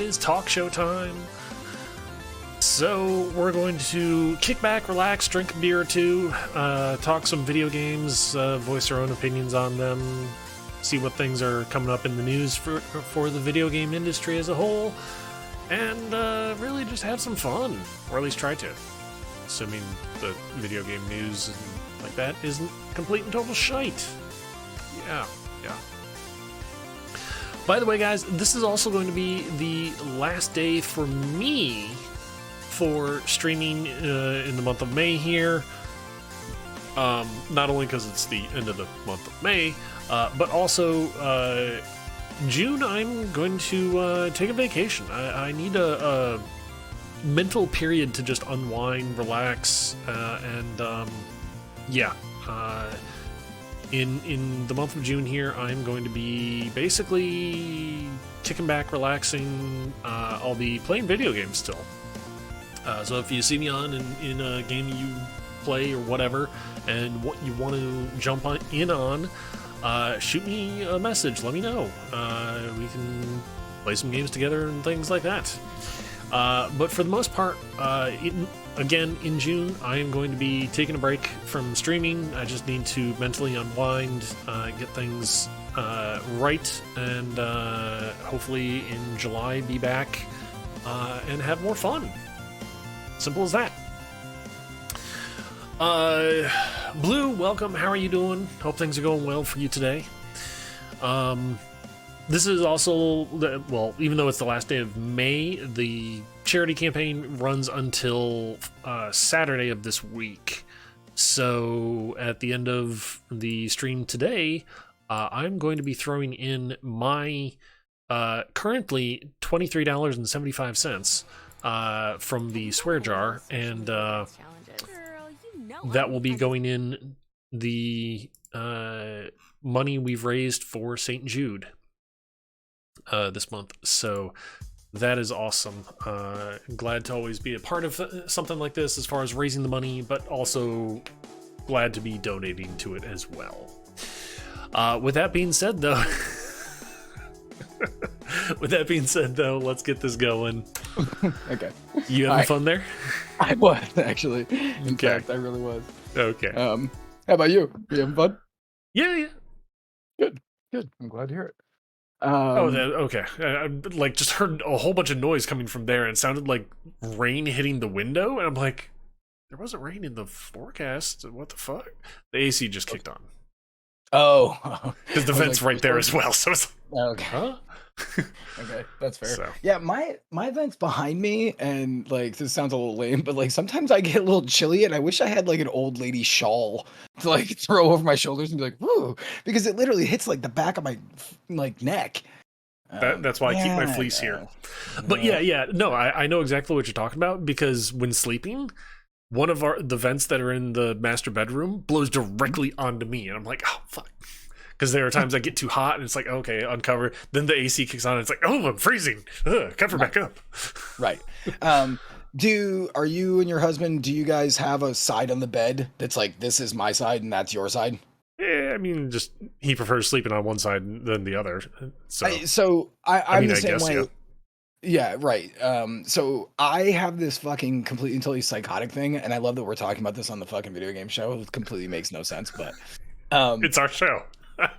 it is talk show time. So we're going to kick back, relax, drink a beer or two, talk some video games, voice our own opinions on them, see what things are coming up in the news for the video game industry as a whole, and really just have some fun, or at least try to. Assuming the video game news and like that isn't complete and total shite. Yeah. By the way, guys, this is also going to be the last day for me for streaming in the month of May here. Not only because it's the end of the month of May, but also June I'm going to take a vacation. I need a mental period to just unwind, relax, and yeah. In the month of June here, I'm going to be basically kicking back, relaxing. I'll be playing video games still. So if you see me on in a game you play or whatever, and what you want to jump in on, shoot me a message. Let me know. We can play some games together and things like that. But for the most part, again, in June, I am going to be taking a break from streaming. I just need to mentally unwind, get things right, and hopefully in July be back and have more fun. Simple as that. Blue, welcome. How are you doing? Hope things are going well for you today. This is also, well, even though it's the last day of May, the charity campaign runs until Saturday of this week. So at the end of the stream today, I'm going to be throwing in my currently $23.75 from the swear jar, and that will be going in the money we've raised for St. Jude this month. So that is awesome. Glad to always be a part of something like this as far as raising the money, but also glad to be donating to it as well. With that being said, though, let's get this going. Okay. You having fun there? I was, actually. In fact, I really was. Okay. How about you? You having fun? Yeah. Good. I'm glad to hear it. Okay. I like just heard a whole bunch of noise coming from there, and it sounded like rain hitting the window, and I'm like, there wasn't rain in the forecast. What the fuck? The AC just kicked on. Oh. Because the vent's right there as well, so it's like, okay. huh? Okay, that's fair. So. Yeah, my vent's behind me, and like this sounds a little lame, but like sometimes I get a little chilly, and I wish I had like an old lady shawl to like throw over my shoulders and be like, woo, because it literally hits like the back of my like neck. That's why I keep my fleece here. But yeah. No, I know exactly what you're talking about, because when sleeping, one of the vents that are in the master bedroom blows directly onto me, and I'm like, oh fuck. Because there are times I get too hot and it's like, okay, uncover. Then the AC kicks on and it's like, oh, I'm freezing. Cover back up. Right. Are you and your husband, do you guys have a side on the bed that's like, this is my side and that's your side? Yeah, I mean, just he prefers sleeping on one side than the other. I'm the same way. Yeah, right. So I have this fucking completely and totally psychotic thing, and I love that we're talking about this on the fucking video game show. It completely makes no sense, but it's our show.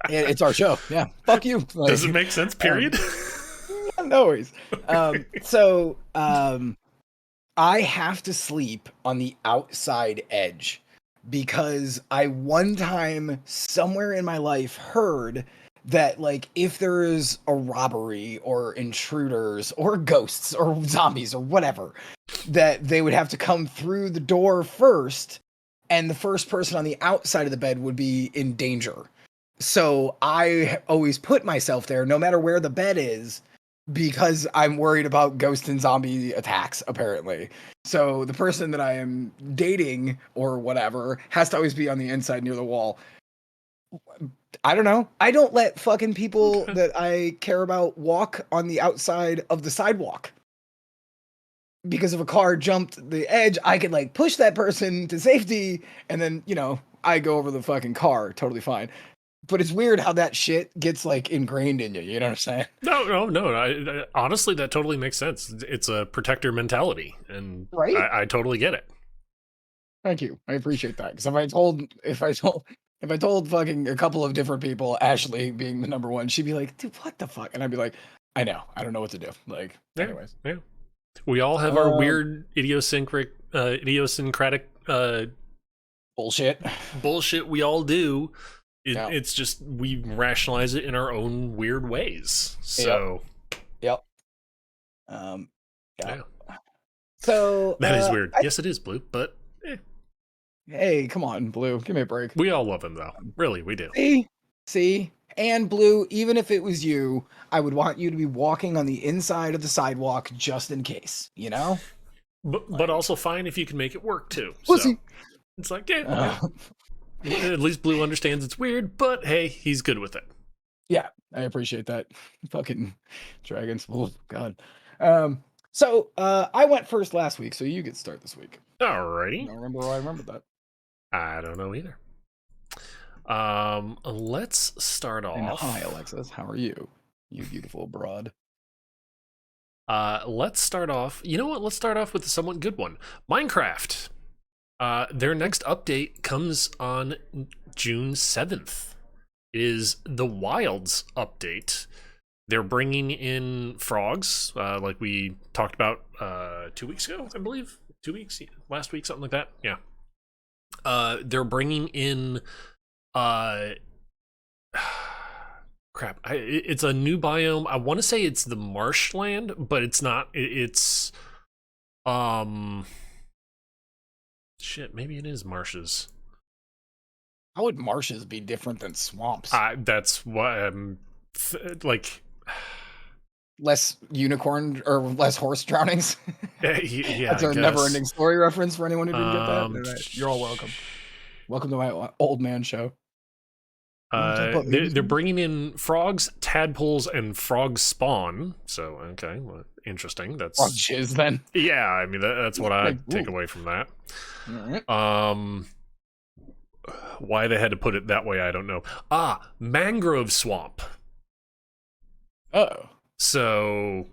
It's our show. Yeah. Fuck you. Like, does it make sense? Period. No worries. I have to sleep on the outside edge because I one time somewhere in my life heard that like if there is a robbery or intruders or ghosts or zombies or whatever, that they would have to come through the door first, and the first person on the outside of the bed would be in danger. So I always put myself there no matter where the bed is, because I'm worried about ghost and zombie attacks, apparently. So the person that I am dating or whatever has to always be on the inside near the wall. I don't know. I don't let fucking people that I care about walk on the outside of the sidewalk. Because if a car jumped the edge, I could like push that person to safety, and then, I go over the fucking car. Totally fine. but it's weird how that shit gets like ingrained in you. You know what I'm saying? No. Honestly, that totally makes sense. It's a protector mentality, and Right? I totally get it. Thank you. I appreciate that. Because if I told fucking a couple of different people, Ashley being the number one, she'd be like, dude, what the fuck? And I'd be like, I know. I don't know what to do. Like, Yeah, anyways. yeah. We all have our Um, weird idiosyncratic bullshit. bullshit. We all do. Yeah. It's just we rationalize it in our own weird ways. Yep. So Yep. Um, yeah. yeah, So that is weird. Yes, it is, Blue, but hey, come on, Blue, give me a break. we all love him though. Really, we do. See, and Blue, even if it was you, I would want you to be walking on the inside of the sidewalk just in case, you know? But also fine if you can make it work too. Pussy. So it's like, yeah, at least Blue understands it's weird, but hey, he's good with it. Yeah, I appreciate that. Fucking dragons. Oh, God. So I went first last week, so you get to start this week. Alrighty. I don't remember why I remembered that. I don't know either. Let's start off. And hi, Alexis. How are you? You beautiful broad. Let's start off. You know what? Let's start off with a somewhat good one. Minecraft. Their next update comes on June 7th. It is the Wilds update. They're bringing in frogs, like we talked about 2 weeks ago, I believe. 2 weeks, last week, something like that. Yeah. They're bringing in crap. It's a new biome. I want to say it's the marshland, but it's not. It's shit. Maybe it is marshes. How would marshes be different than swamps? That's what I'm like. Less unicorn or less horse drownings. Yeah, That's a never-ending story reference for anyone who didn't get that. You're all welcome. Welcome to my old man show. They're bringing in frogs, tadpoles, and frog spawn. So okay, well, interesting. That's frog jizz then. Yeah, I mean that's what I take away from that. Right. Why they had to put it that way, I don't know. Mangrove swamp. Oh. So,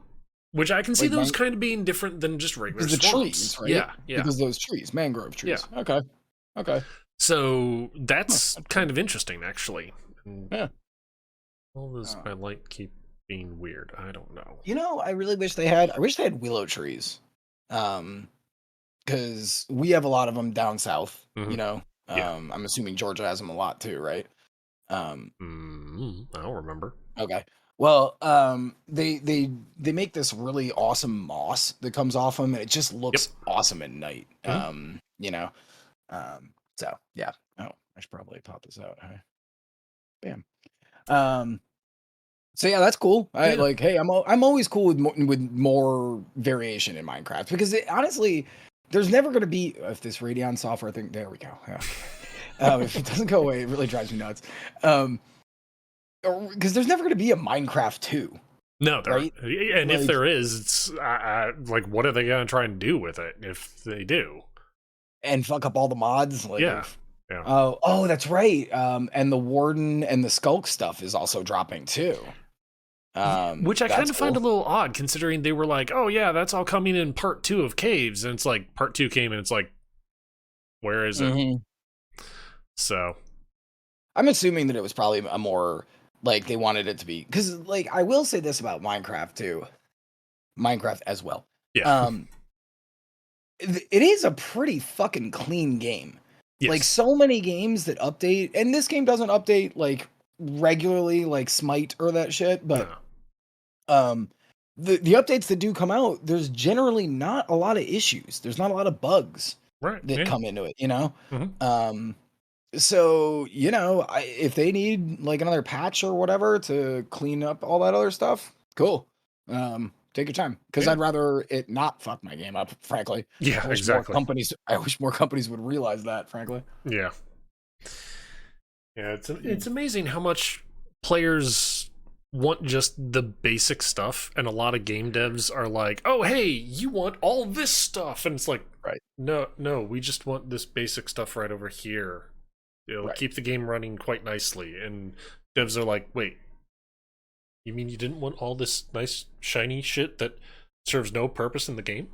which I can see those kind of being different than just regular swamps. Trees, right? Yeah. Because those trees, mangrove trees. Yeah. Okay. So that's kind of interesting, actually. Yeah. All this I like keep being weird. I don't know. You know, I really wish they had. I wish they had willow trees, because we have a lot of them down south. Mm-hmm. You know, I'm assuming Georgia has them a lot too, right? I don't remember. Okay. Well, they make this really awesome moss that comes off them, and it just looks awesome at night. Mm-hmm. You know, so yeah. Oh, I should probably pop this out. Huh? Bam. So yeah, that's cool. I like. Hey, I'm always cool with more variation in Minecraft because honestly, there's never going to be if this Radeon software thing. There we go. Yeah. If it doesn't go away, it really drives me nuts. Because there's never going to be a Minecraft 2. No, right? And if there is, it's like, what are they going to try and do with it if they do? And fuck up all the mods? Like, yeah. Oh, that's right. And the Warden and the Skulk stuff is also dropping too. Which I kind of find a little odd, considering they were like, oh yeah, that's all coming in part 2 of Caves, and it's like part 2 came and it's like, where is it? Mm-hmm. So I'm assuming that it was probably a more like they wanted it to be, because like I will say this about Minecraft too, Minecraft as well. Yeah. It is a pretty fucking clean game. Yes. Like so many games that update, and this game doesn't update like regularly like Smite or that shit, but the updates that do come out, there's generally not a lot of issues. There's not a lot of bugs that come into it, you know? Mm-hmm. So, you know, if they need like another patch or whatever to clean up all that other stuff, cool. Take your time, because I'd rather it not fuck my game up, frankly. Yeah, exactly. I wish more companies would realize that, frankly. Yeah. Yeah, it's amazing how much players want just the basic stuff, and a lot of game devs are like, oh, hey, you want all this stuff, and it's like, right? No, we just want this basic stuff right over here. It'll Right. keep the game running quite nicely. And devs are like, wait, you mean you didn't want all this nice shiny shit that serves no purpose in the game?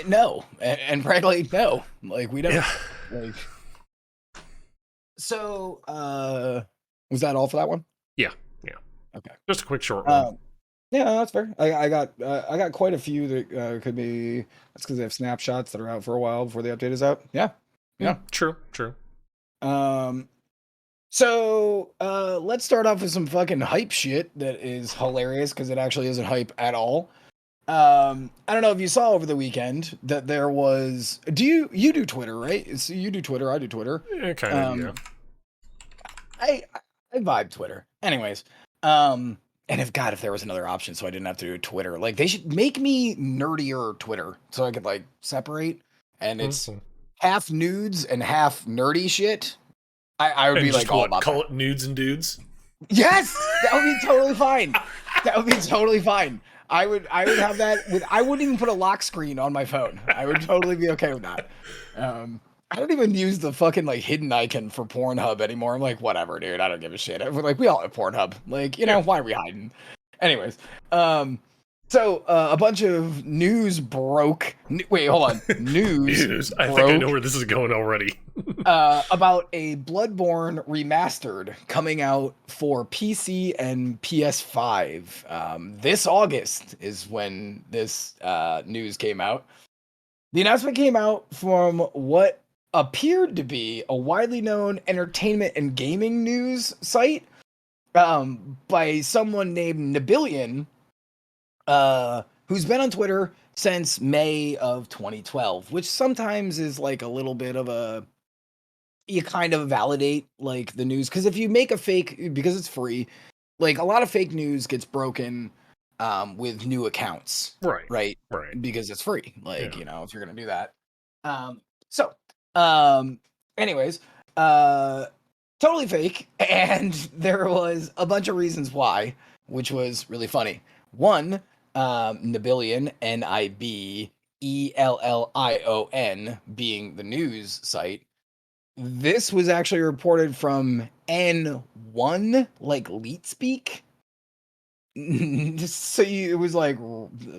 No, and frankly, no. Like we don't. Yeah. Like so. Was that all for that one? Yeah. Okay. Just a quick short one. Yeah, that's fair. I got quite a few that could be. That's because they have snapshots that are out for a while before the update is out. Yeah. True. Um. So let's start off with some fucking hype shit that is hilarious because it actually isn't hype at all. I don't know if you saw over the weekend that there was. Do you do Twitter, right? So you do Twitter. I do Twitter. Yeah, kind of. Yeah. I vibe Twitter. Anyways, and if there was another option, so I didn't have to do Twitter. Like they should make me nerdier Twitter, so I could like separate, and it's half nudes and half nerdy shit. I would and be like all about call that. it nudes and dudes. Yes, that would be totally fine. That would be totally fine. I would have that with. I wouldn't even put a lock screen on my phone. I would totally be okay with that. I don't even use the fucking like hidden icon for Pornhub anymore. I'm like, whatever, dude. I don't give a shit. Like, we all have Pornhub. Like, why are we hiding? Anyways, so a bunch of news broke. Wait, hold on. News. I think I know where this is going already. About a Bloodborne remastered coming out for PC and PS5. This August is when this news came out. The announcement came out from what appeared to be a widely known entertainment and gaming news site by someone named Nabillion, who's been on Twitter since May of 2012, which sometimes is like a little bit of a, you kind of validate like the news, because if you make a fake, because it's free, like a lot of fake news gets broken with new accounts, right, because it's free, like if you're gonna do that. Anyways, totally fake, and there was a bunch of reasons why, which was really funny. One, Nabillion, Nibellion, being the news site. This was actually reported from N1, like Leet Speak. So it was like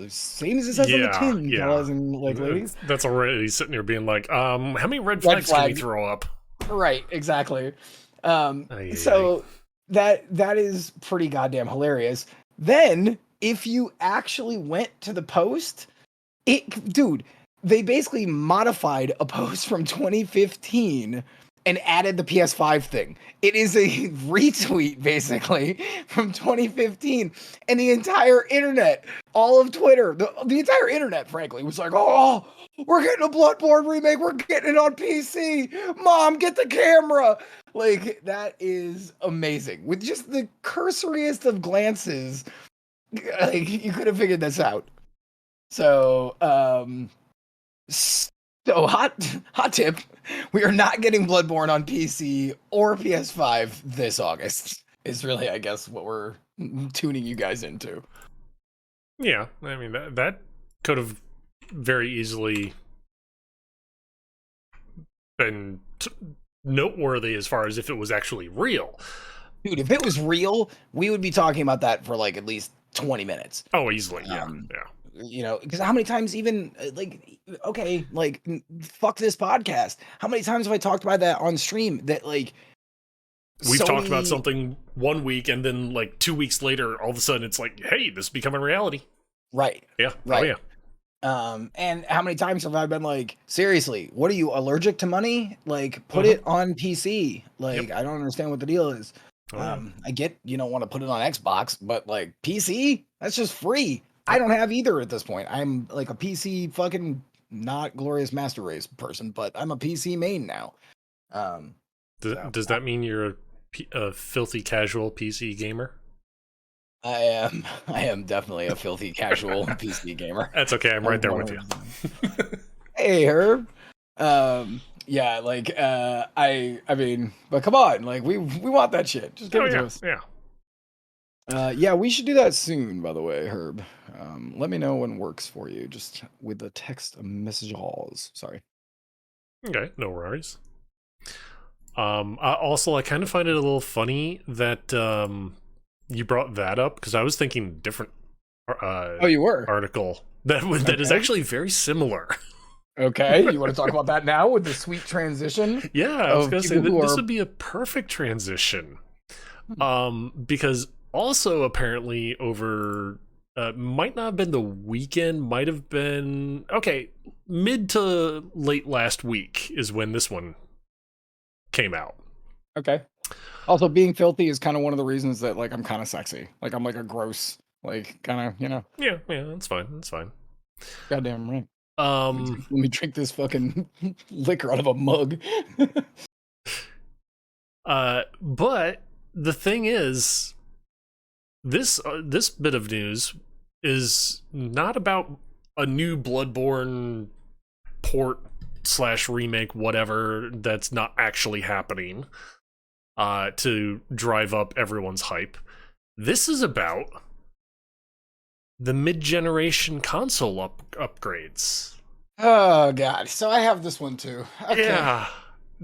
same as it says on the tin, fellas and like ladies. That's already sitting here being like, how many red flags can we throw up? Right, exactly. So that is pretty goddamn hilarious. Then if you actually went to the post, they basically modified a post from 2015 and added the PS5 thing. It is a retweet, basically, from 2015. And the entire internet, all of Twitter, the entire internet, frankly, was like, oh, we're getting a Bloodborne remake. We're getting it on PC. Mom, get the camera. Like, that is amazing. With just the cursoriest of glances, like, you could have figured this out. So, hot tip, we are not getting Bloodborne on PC or PS5 this August, is really, I guess, what we're tuning you guys into. Yeah, I mean, that could have very easily been noteworthy as far as if it was actually real. Dude, if it was real, we would be talking about that for like at least 20 minutes. Oh, easily, yeah. Because how many times even, like, okay, like, fuck this podcast. How many times have I talked about that on stream that, like, we've talked about something 1 week and then, like, 2 weeks later, all of a sudden it's like, hey, this is becoming reality. Right. Yeah. Right. Oh, yeah. And how many times have I been like, seriously, what are you, allergic to money? Like, put it on PC. Like, I don't understand what the deal is. I get you don't want to put it on Xbox, but like PC, that's just free. I don't have either at this point. I'm like a PC fucking not Glorious Master Race person, but I'm a PC main now. Does that mean you're a filthy casual PC gamer? I am definitely a filthy casual PC gamer. That's okay. I'm right there with you. Hey, Herb. Yeah, like I mean, but come on, like we want that shit. Just give it to us. Yeah, we should do that soon, by the way, Herb. Let me know when works for you, just with the text messages. Sorry. Okay, no worries. Also, I kind of find it a little funny that you brought that up because I was thinking different Oh, you were? article that is Okay. actually very similar. Okay. You want to talk about that now with the sweet transition Yeah, I was of gonna say people who this are. would be a perfect transition. Because also apparently over might not have been the weekend, might have been okay, mid to late last week is when this one came out. Okay. Also, being filthy is kind of one of the reasons that like I'm kind of sexy. Like I'm like a gross, like kind of Yeah, that's fine. That's fine. goddamn right. Um, Let me drink this fucking liquor out of a mug. but the thing is, this bit of news is not about a new Bloodborne port slash remake, whatever, that's not actually happening. To drive up everyone's hype. This is about the mid-generation console upgrades. Oh god. So I have this one too. Okay. Yeah.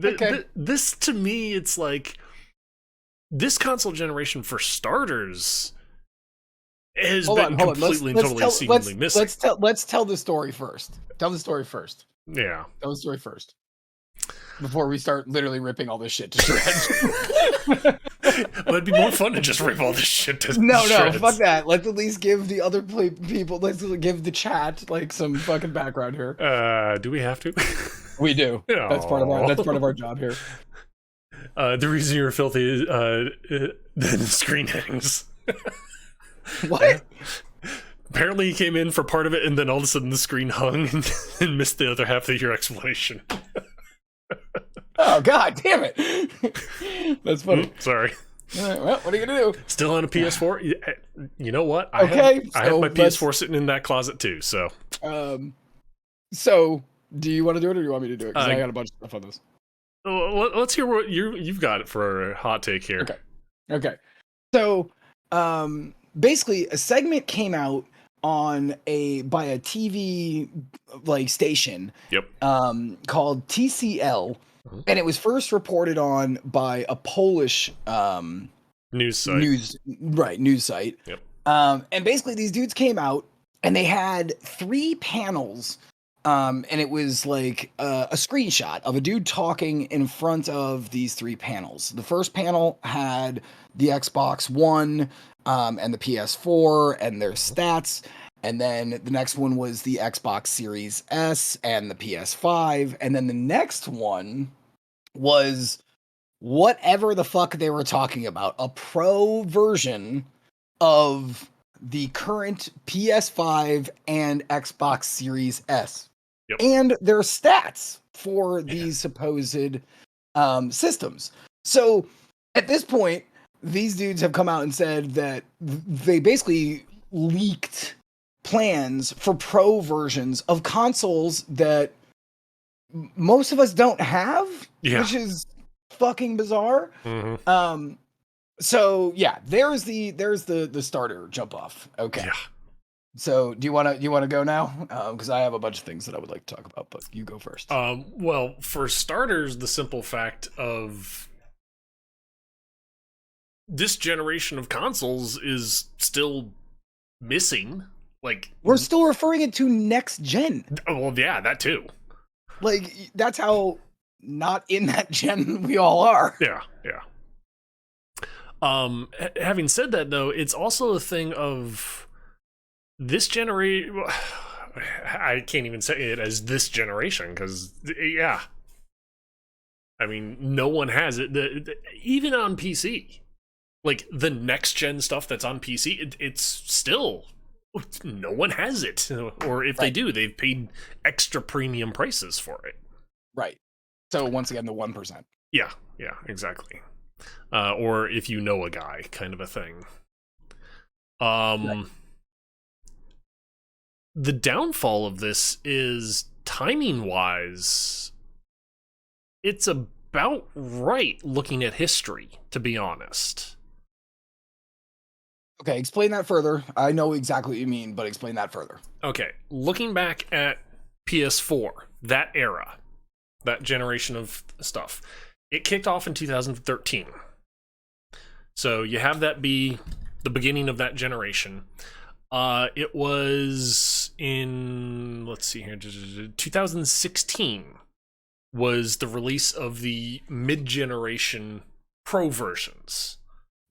Okay. This to me, it's like this console generation for starters has been Hold on. completely and totally seemingly missing. Let's tell the story first. Tell the story first. Yeah. Tell the story first. Before we start literally ripping all this shit to shreds. Well, it'd be more fun to just rip all this shit to No, shreds. fuck that. Let's at least give the other people. Let's give the chat like some fucking background here. Do we have to? We do. That's part of our. That's part of our job here. The reason you're filthy is the screen hangs. What? Apparently, he came in for part of it, and then all of a sudden the screen hung and missed the other half of your explanation. Oh god, damn it! That's funny. Sorry. All right, well, what are you gonna do? Still on a PS4. You know what? I have my PS4 sitting in that closet too. So, so do you want to do it, or do you want me to do it? Because I got a bunch of stuff on this. Let's hear what you've got it for a hot take here. Okay. So, basically, a segment came out by a TV like station. Yep. Called TCL, and it was first reported on by a Polish news site. News site. Yep. And basically, these dudes came out and they had 3 panels. And it was like a screenshot of a dude talking in front of these 3 panels. The first panel had the Xbox One and the PS4 and their stats. And then the next one was the Xbox Series S and the PS5. And then the next one was whatever the fuck they were talking about, a pro version of the current PS5 and Xbox Series S. Yep. And their stats for these supposed systems. So at this point, these dudes have come out and said that they basically leaked plans for pro versions of consoles that most of us don't have, which is fucking bizarre. Mm-hmm. So yeah, there's the starter jump off. Okay. Yeah. So do you want to go now? Because I have a bunch of things that I would like to talk about, but you go first. Well, for starters, the simple fact of this generation of consoles is still missing. Like, we're still referring it to next gen. Well, yeah, that too. Like, that's how not in that gen we all are. Yeah. Having said that, though, it's also a thing of this generation. I can't even say it as this generation because, yeah. I mean, no one has it. Even on PC, like the next gen stuff that's on PC, it's still no one has it. Or if they do, they've paid extra premium prices for it. Right. So once again, the 1%. Yeah, exactly. Or if you know a guy, kind of a thing. The downfall of this is timing-wise, it's about right looking at history, to be honest. Okay, explain that further. I know exactly what you mean, but explain that further. Okay, looking back at PS4, that era, that generation of stuff, It kicked off in 2013. So you have that be the beginning of that generation. It was in, let's see here, 2016 was the release of the mid-generation Pro versions.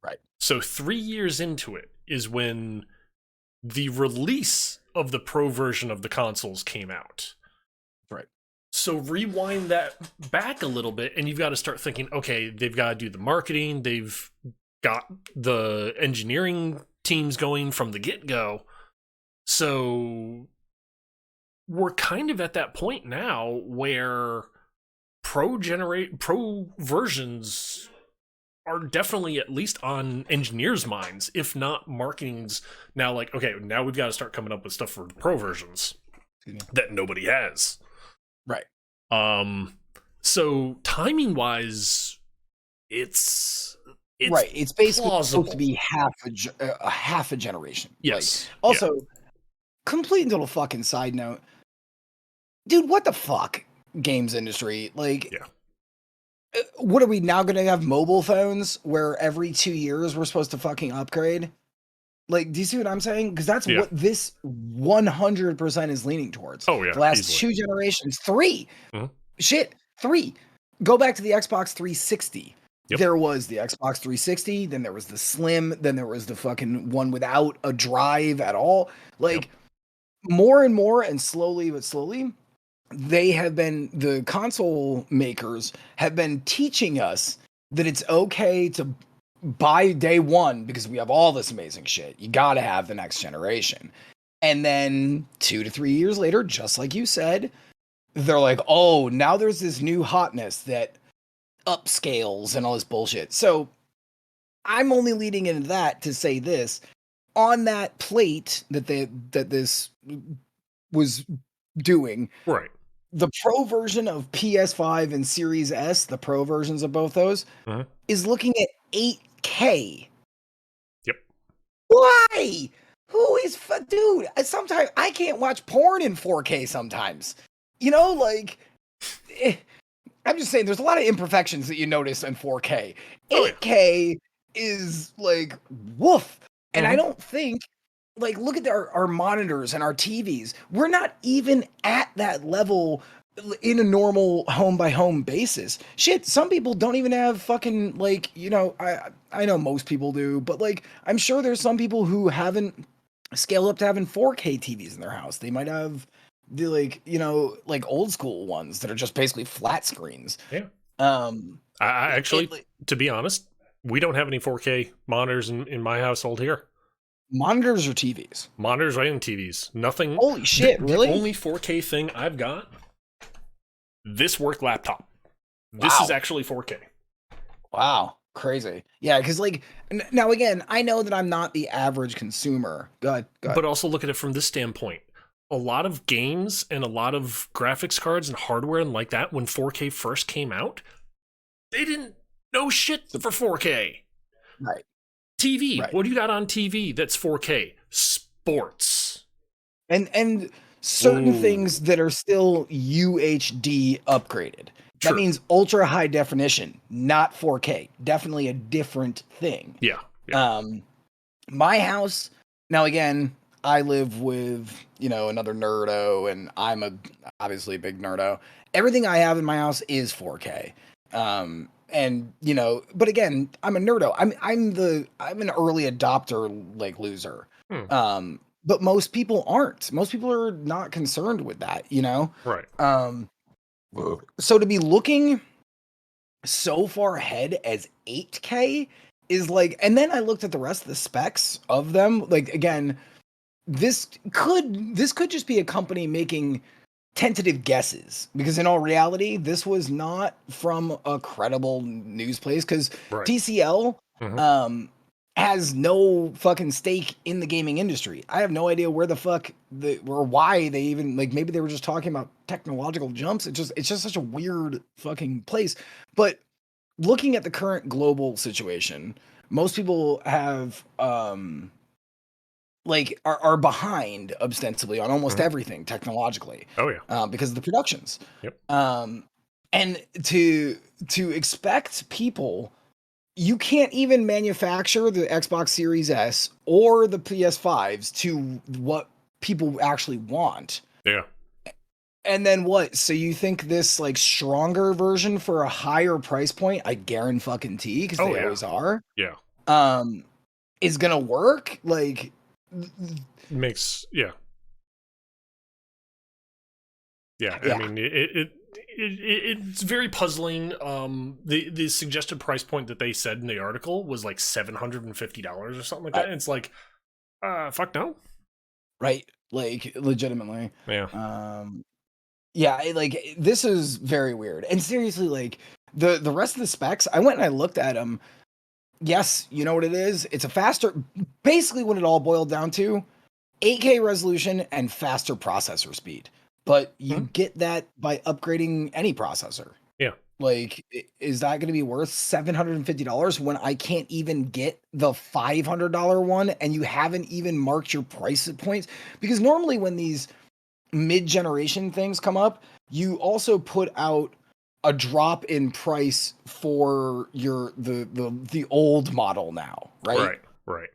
Right. So 3 years into it is when the release of the Pro version of the consoles came out. Right. So rewind that back a little bit, and you've got to start thinking, okay, they've got to do the marketing, they've got the engineering teams going from the get-go. So we're kind of at that point now where pro versions are definitely at least on engineers' minds, if not marketing's now like, okay, now we've got to start coming up with stuff for the pro versions that nobody has. Right. So timing wise, it's right. It's basically plausible. supposed to be half a generation. Yes. Like, also, complete and total fucking side note, dude. What the fuck, games industry? Like, what are we now going to have mobile phones where every 2 years we're supposed to fucking upgrade? Like, do you see what I'm saying? Because that's what this 100% is leaning towards. Oh yeah, the last easily. 2 generations, 3. Mm-hmm. 3. Go back to the Xbox 360. Yep. There was the Xbox 360, then there was the Slim, then there was the fucking one without a drive at all. Like, more and more, and slowly but slowly, the console makers have been teaching us that it's okay to buy day one because we have all this amazing shit. You gotta have the next generation. And then 2 to 3 years later, just like you said, they're like, oh, now there's this new hotness that upscales and all this bullshit. So I'm only leading into that to say this. On that plate that this was doing, right, the Pro version of PS5 and Series S, the Pro versions of both those, is looking at 8K. Yep. Why? Who is dude? Sometimes I can't watch porn in 4K. Sometimes, you know, like. I'm just saying, there's a lot of imperfections that you notice in 4K. 8K is like woof, and I don't think. Like, look at our monitors and our TVs. We're not even at that level in a normal home-by-home basis. Shit, some people don't even have fucking, like, you know, I know most people do, but, like, I'm sure there's some people who haven't scaled up to having 4K TVs in their house. They might have the, like, you know, like, old-school ones that are just basically flat screens. Yeah. I actually, to be honest, we don't have any 4K monitors in my household here. Monitors or TVs? Monitors and TVs. Nothing. Holy shit, really? The only 4K thing I've got, this work laptop. This is actually 4K. Wow. Crazy. Yeah, because, like, now again, I know that I'm not the average consumer. Go ahead. But also look at it from this standpoint. A lot of games and a lot of graphics cards and hardware and like that, when 4K first came out, they didn't know shit for 4K. Right. TV. Right. What do you got on TV that's 4K? Sports. And certain things that are still UHD upgraded. True. That means ultra high definition, not 4K. Definitely a different thing. Yeah. My house, now again, I live with, you know, another nerdo, and I'm obviously a big nerdo. Everything I have in my house is 4K. And, you know, but again, I'm a nerdo. I'm an early adopter, like, loser. But most people aren't. Most people are not concerned with that, you know? Right. So to be looking so far ahead as 8K is like, and then I looked at the rest of the specs of them. Like, again, this could just be a company making tentative guesses, because in all reality, this was not from a credible news place, because TCL has no fucking stake in the gaming industry. I have no idea where the fuck or why they even, like, maybe they were just talking about technological jumps. It's just such a weird fucking place. But looking at the current global situation, most people have like are behind ostensibly on almost everything technologically. Oh yeah. Because of the productions. Yep. And to expect people, you can't even manufacture the Xbox Series S or the PS5s to what people actually want. Yeah. And then what? So you think this like stronger version for a higher price point, I guarantee, because Oh they yeah. always are, Yeah. is gonna work? Like, Makes yeah. Yeah, I yeah, mean it's very puzzling. The suggested price point that they said in the article was like $750 or something like that. And it's like, fuck no. right? Like, legitimately. Yeah. Yeah, like this is very weird. And seriously, like the rest of the specs, I went and I looked at them. Yes, you know what it is? It's a faster, basically what it all boiled down to, 8K resolution and faster processor speed. But you Mhm. get that by upgrading any processor. Yeah. Like, is that going to be worth $750 when I can't even get the $500 one and you haven't even marked your price points? Because normally when these mid-generation things come up, you also put out a drop in price for your the old model now, right? Right. Right.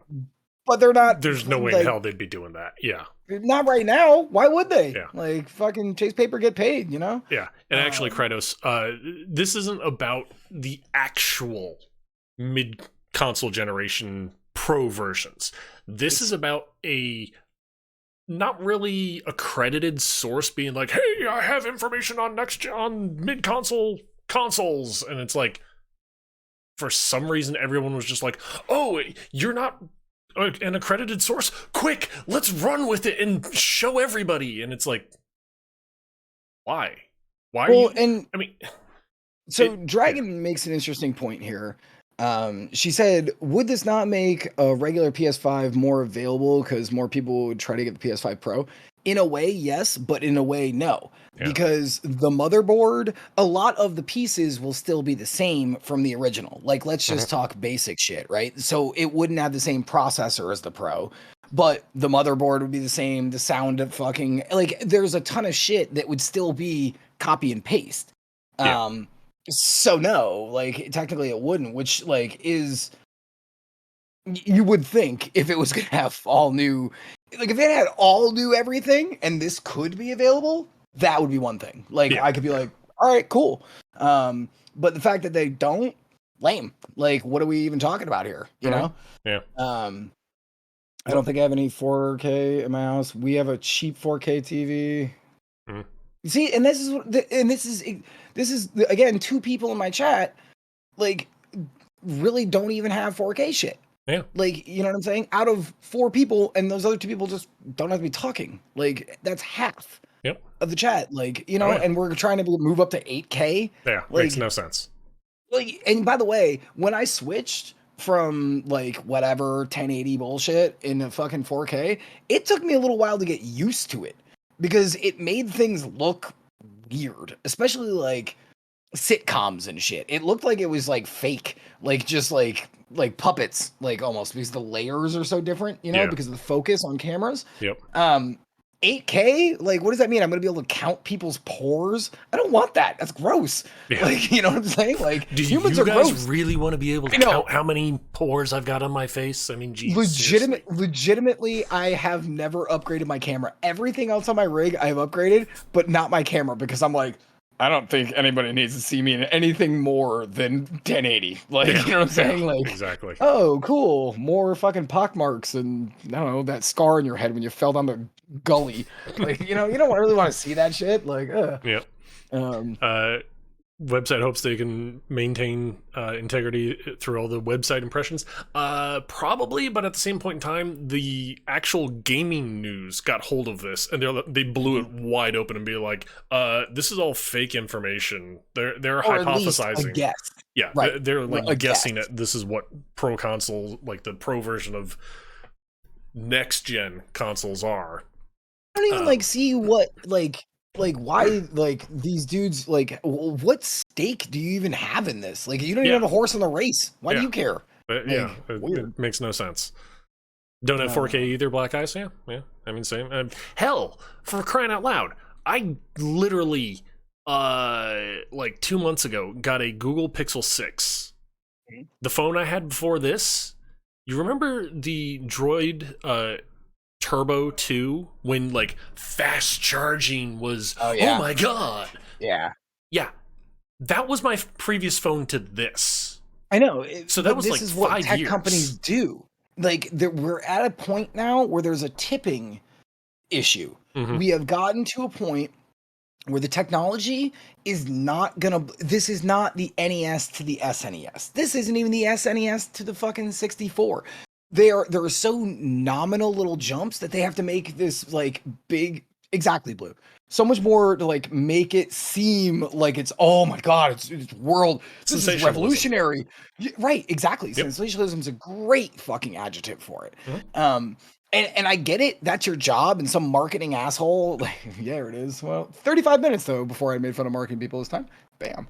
But they're not There's no way in like hell they'd be doing that. Yeah. not right now. Why would they? Yeah. Like fucking chase paper, get paid, you know? Yeah. And actually, Um, Kratos, this isn't about the actual mid console generation pro versions. This is it's about a not really accredited source being like, "Hey, I have information on mid console consoles," and it's like, for some reason, everyone was just like, "Oh, you're not an accredited source. Quick, let's run with it and show everybody." And it's like, why? Why are well, you? and I mean, so it. Yeah. Dragon makes an interesting point here. She said, "Would this not make a regular PS5 more available because more people would try to get the PS5 Pro?" In a way, yes, but in a way, no, Yeah. because the motherboard, a lot of the pieces will still be the same from the original. Like, let's Mhm. just talk basic shit, right? So it wouldn't have the same processor as the Pro, but the motherboard would be the same. The sound of fucking like, there's a ton of shit that would still be copy and paste. Yeah. Um, so no, like technically it wouldn't, which like is you would think if it was gonna have all new, like if it had all new everything and this could be available, that would be one thing. Like Yeah. I could be Yeah. like, all right, cool. But the fact that they don't, lame. Like what are we even talking about here? You Mhm. know? Yeah. Um, I Well, don't think I have any 4K in my house. We have a cheap 4K TV. mhm. You see, and this is again two people in my chat like really don't even have 4K shit. Yeah. Like, you know what I'm saying? Out of four people, and those other two people just don't have to be talking. Like, that's half Yep. of the chat. Like, you Oh know, yeah. and we're trying to move up to 8K. Yeah. Makes Like, no sense. and by the way, when I switched from like whatever 1080 bullshit into fucking 4K, it took me a little while to get used to it because it made things look weird, especially like sitcoms and shit. It looked like it was like fake, like just like puppets, like almost because the layers are so different, you know, Yeah. because of the focus on cameras. Yep. Um 8K, like what does that mean? I'm gonna be able to count people's pores? I don't want that. That's gross. Yeah. Like, you know what I'm saying? Like Do humans you are guys gross. really want to be able to I know. count how many pores I've got on my face? I mean, geez, seriously. Legitimately, I have never upgraded my camera. Everything else on my rig I have upgraded, but not my camera because I'm like, I don't think anybody needs to see me in anything more than 1080. Like, Yeah. you know what I'm Yeah. saying? Like, Exactly. oh, cool. More fucking pock marks and I don't know, that scar in your head when you fell down the gully. Like, you don't really want to see that shit. Like, Yep. um, Uh, website hopes they can maintain integrity through all the website impressions. Probably, but at the same point in time, the actual gaming news got hold of this and they blew it wide open and be like, "This is all fake information." They're or at least a hypothesizing. guess. Yeah, Right. they're A like guess. guessing at this is what pro console, like the pro version of next gen consoles are. I don't even Um, like see what like why like these dudes like what stake do you even have in this? Like you don't even yeah, have a horse in the race. Why do yeah, you care? yeah. Like weird. It makes no sense. Don't have 4K Um, either, Black Eyes. Yeah, yeah. I mean, same. Hell, for crying out loud, I literally like 2 months ago, got a Google Pixel 6. Mhm. The phone I had before this, you remember the Droid Turbo 2 when like fast charging was, Oh oh yeah, my god. yeah. Yeah, that was my previous phone to this. I know, So that but was this like is what 5 tech companies years. do. Like, we're at a point now where there's a tipping issue. Mm-hmm. We have gotten to a point where the technology is not gonna. This is not the NES to the SNES. This isn't even the SNES to the fucking 64. There are so nominal little jumps that they have to make this like big. Exactly, Blue. So much more to like make it seem like it's, oh my god, it's world. This is Sensationalism. revolutionary. Right, exactly. Yep. Sensationalism is a great fucking adjective for it. Mhm. And I get it. That's your job. And some marketing asshole, like, yeah, it is. Well, 35 minutes though before I made fun of marketing people this time. Bam.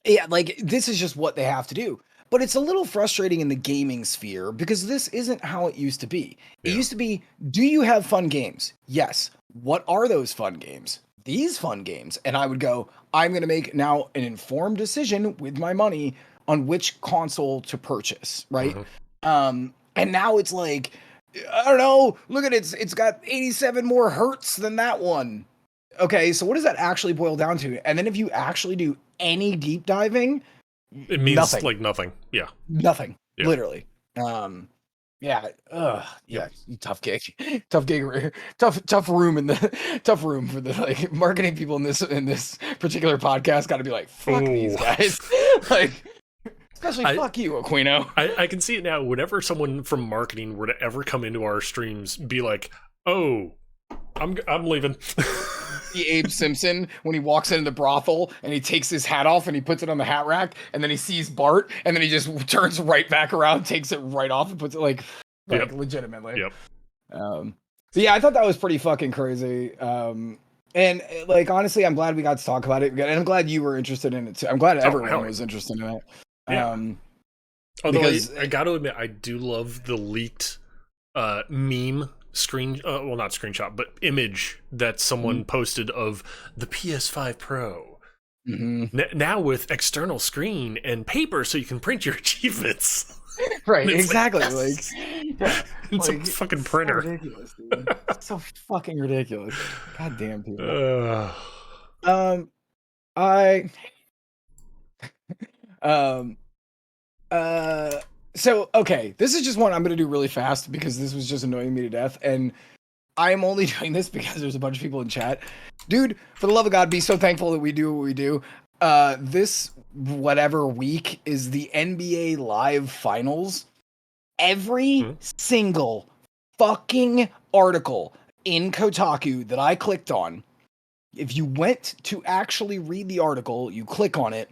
Yeah, like this is just what they have to do. But it's a little frustrating in the gaming sphere because this isn't how it used to be. It Yeah. used to be, do you have fun games? Yes. What are those fun games? These fun games. And I would go, I'm going to make now an informed decision with my money on which console to purchase, right? And now it's like, I don't know, look at it, it's got 87 more hertz than that one. Okay, so what does that actually boil down to? And then if you actually do any deep diving, It means nothing. like nothing. Yeah. Nothing. Yep. Literally. Yeah. Yeah. Yep. Tough gig. Tough room in the tough room for the like marketing people in this particular podcast. Got to be like, fuck these guys. Like, especially fuck you, Aquino. I can see it now. Whenever someone from marketing were to ever come into our streams, be like, "Oh, I'm leaving." Abe Simpson when he walks into the brothel and he takes his hat off and he puts it on the hat rack and then he sees Bart and then he just turns right back around, takes it right off and puts it like Yep. legitimately. Yep. So yeah, I thought that was pretty fucking crazy. And like honestly, I'm glad we got to talk about it, and I'm glad you were interested in it too. I'm glad everyone was interested in it. Yeah. Although because I got to admit, I do love the leaked meme screen, well, not screenshot, but image that someone posted of the PS5 Pro. Now with external screen and paper, so you can print your achievements. Right, exactly. Like, yeah, it's like, a fucking printer. So ridiculous, dude. It's so fucking ridiculous. God damn people. So okay, this is just one I'm gonna do really fast because this was just annoying me to death, and I'm only doing this because there's a bunch of people in chat. Dude, for the love of God, be so thankful that we do what we do. This whatever week is the NBA Live Finals. Every single fucking article in Kotaku that I clicked on, if you went to actually read the article, you click on it,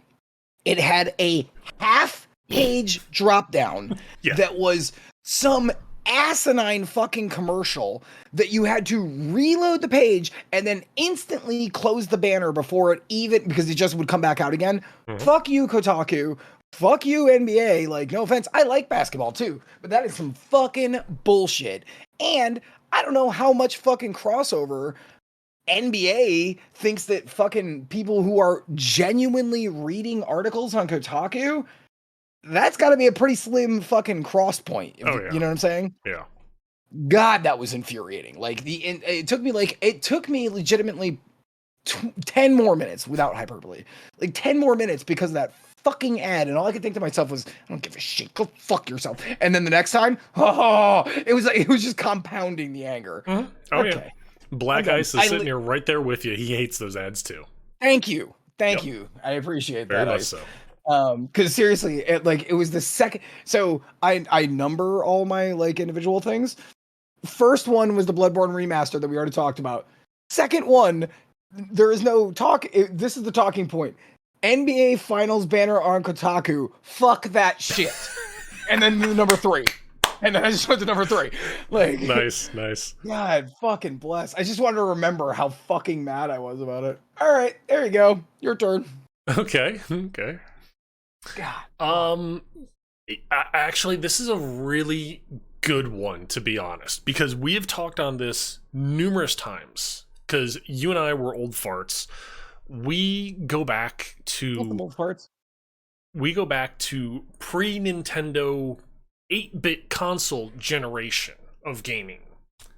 it had a half-page drop-down that was some asinine fucking commercial that you had to reload the page and then instantly close the banner before it even, because it just would come back out again. Fuck you, Kotaku. Fuck you, NBA. Like, no offense, I like basketball too, but that is some fucking bullshit. And I don't know how much fucking crossover NBA thinks that fucking people who are genuinely reading articles on Kotaku, that's got to be a pretty slim fucking cross point. You know what I'm saying? Yeah. God, that was infuriating. Like it took me legitimately 10 more minutes without hyperbole. Like 10 more minutes because of that fucking ad, and all I could think to myself was, I don't give a shit, go fuck yourself. And then the next time, it was just compounding the anger. Yeah. Black Ice is sitting here right there with you. He hates those ads too. Thank you. I appreciate that. Very much so. Because seriously, it was the second. So I number all my like individual things. First one was the Bloodborne remaster that we already talked about. Second one, there is no talk. This is the talking point. NBA Finals banner on Kotaku. Fuck that shit. And then the number 3. And then I just went to number 3. Like, nice. God fucking bless. I just wanted to remember how fucking mad I was about it. All right, there you go. Your turn. Okay. God. Actually, this is a really good one, to be honest, because we have talked on this numerous times, because you and I were old farts we go back For the to most parts. pre-Nintendo 8-bit console generation of gaming.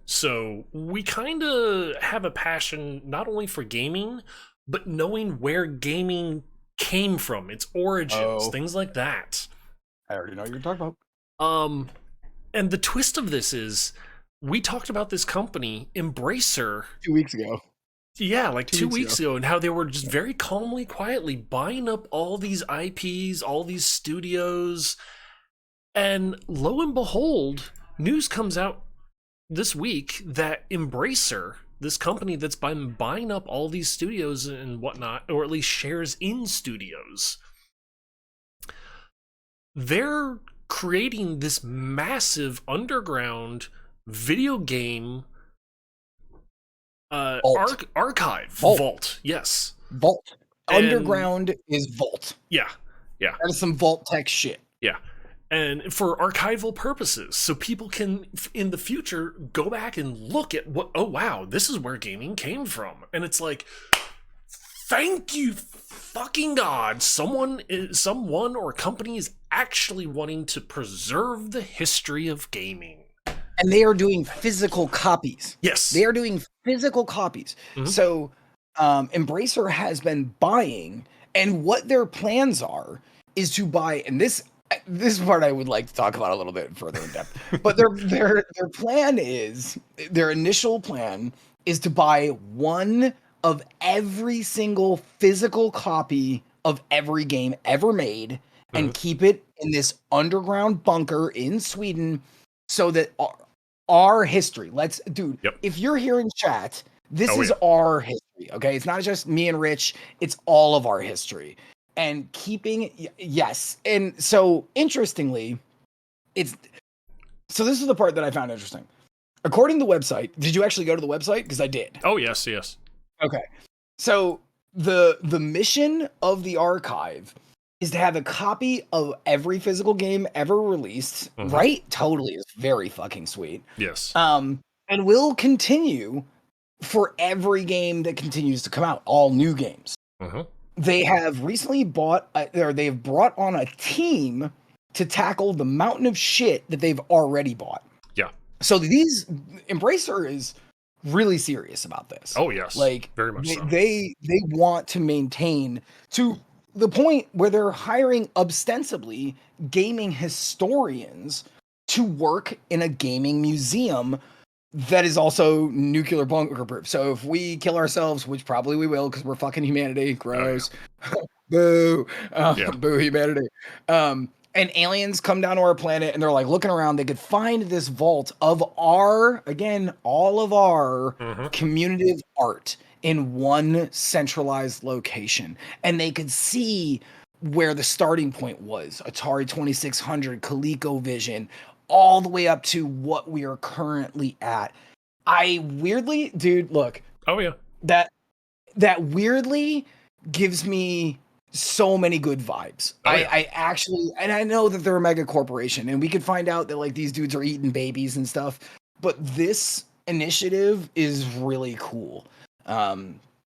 So we kind of have a passion not only for gaming, but knowing where gaming came from, its origins, Oh, things like that. I already know what you're talking about. Um, and the twist of this is we talked about this company, Embracer, 2 weeks ago. yeah, like 2 two weeks weeks ago. ago, and how they were just very calmly, quietly buying up all these IPs, all these studios. And lo and behold, news comes out this week that Embracer, this company that's been buying up all these studios and whatnot, or at least shares in studios, they're creating this massive underground video game archive vault. Yes. Vault. And Underground is Vault. yeah, That is some Vault tech shit. yeah. And for archival purposes, so people can in the future go back and look at what, oh wow, this is where gaming came from. And it's like, thank you fucking God, someone or company is actually wanting to preserve the history of gaming. And they are doing physical copies. Yes. They are doing physical copies. Mhm. So Embracer has been buying, and what their plans are is to buy, and this part I would like to talk about a little bit further in depth. But their plan is, their initial plan is to buy one of every single physical copy of every game ever made and keep it in this underground bunker in Sweden so that our history, if you're here in chat, this is our history, okay? It's not just me and Rich, it's all of our history. And keeping, yes. And so, interestingly, this is the part that I found interesting. According to the website, did you actually go to the website? Because I did. Oh, yes. Okay. So, the mission of the archive is to have a copy of every physical game ever released, right? Totally. It's very fucking sweet. Yes. And will continue for every game that continues to come out, all new games. They have recently they've brought on a team to tackle the mountain of shit that they've already bought. Yeah. So Embracer is really serious about this. Oh yes. Like very much so. They want to maintain to the point where they're hiring ostensibly gaming historians to work in a gaming museum that is also nuclear bunker proof. So if we kill ourselves, which probably we will because we're fucking humanity, gross. Boo. Boo humanity. And aliens come down to our planet and they're like looking around, they could find this vault of all of our commemorative art in one centralized location. And they could see where the starting point was. Atari 2600, ColecoVision, all the way up to what we are currently at. Dude, oh yeah, that weirdly gives me so many good vibes. I actually, and I know that they're a mega corporation and we could find out that like these dudes are eating babies and stuff, but this initiative is really cool. And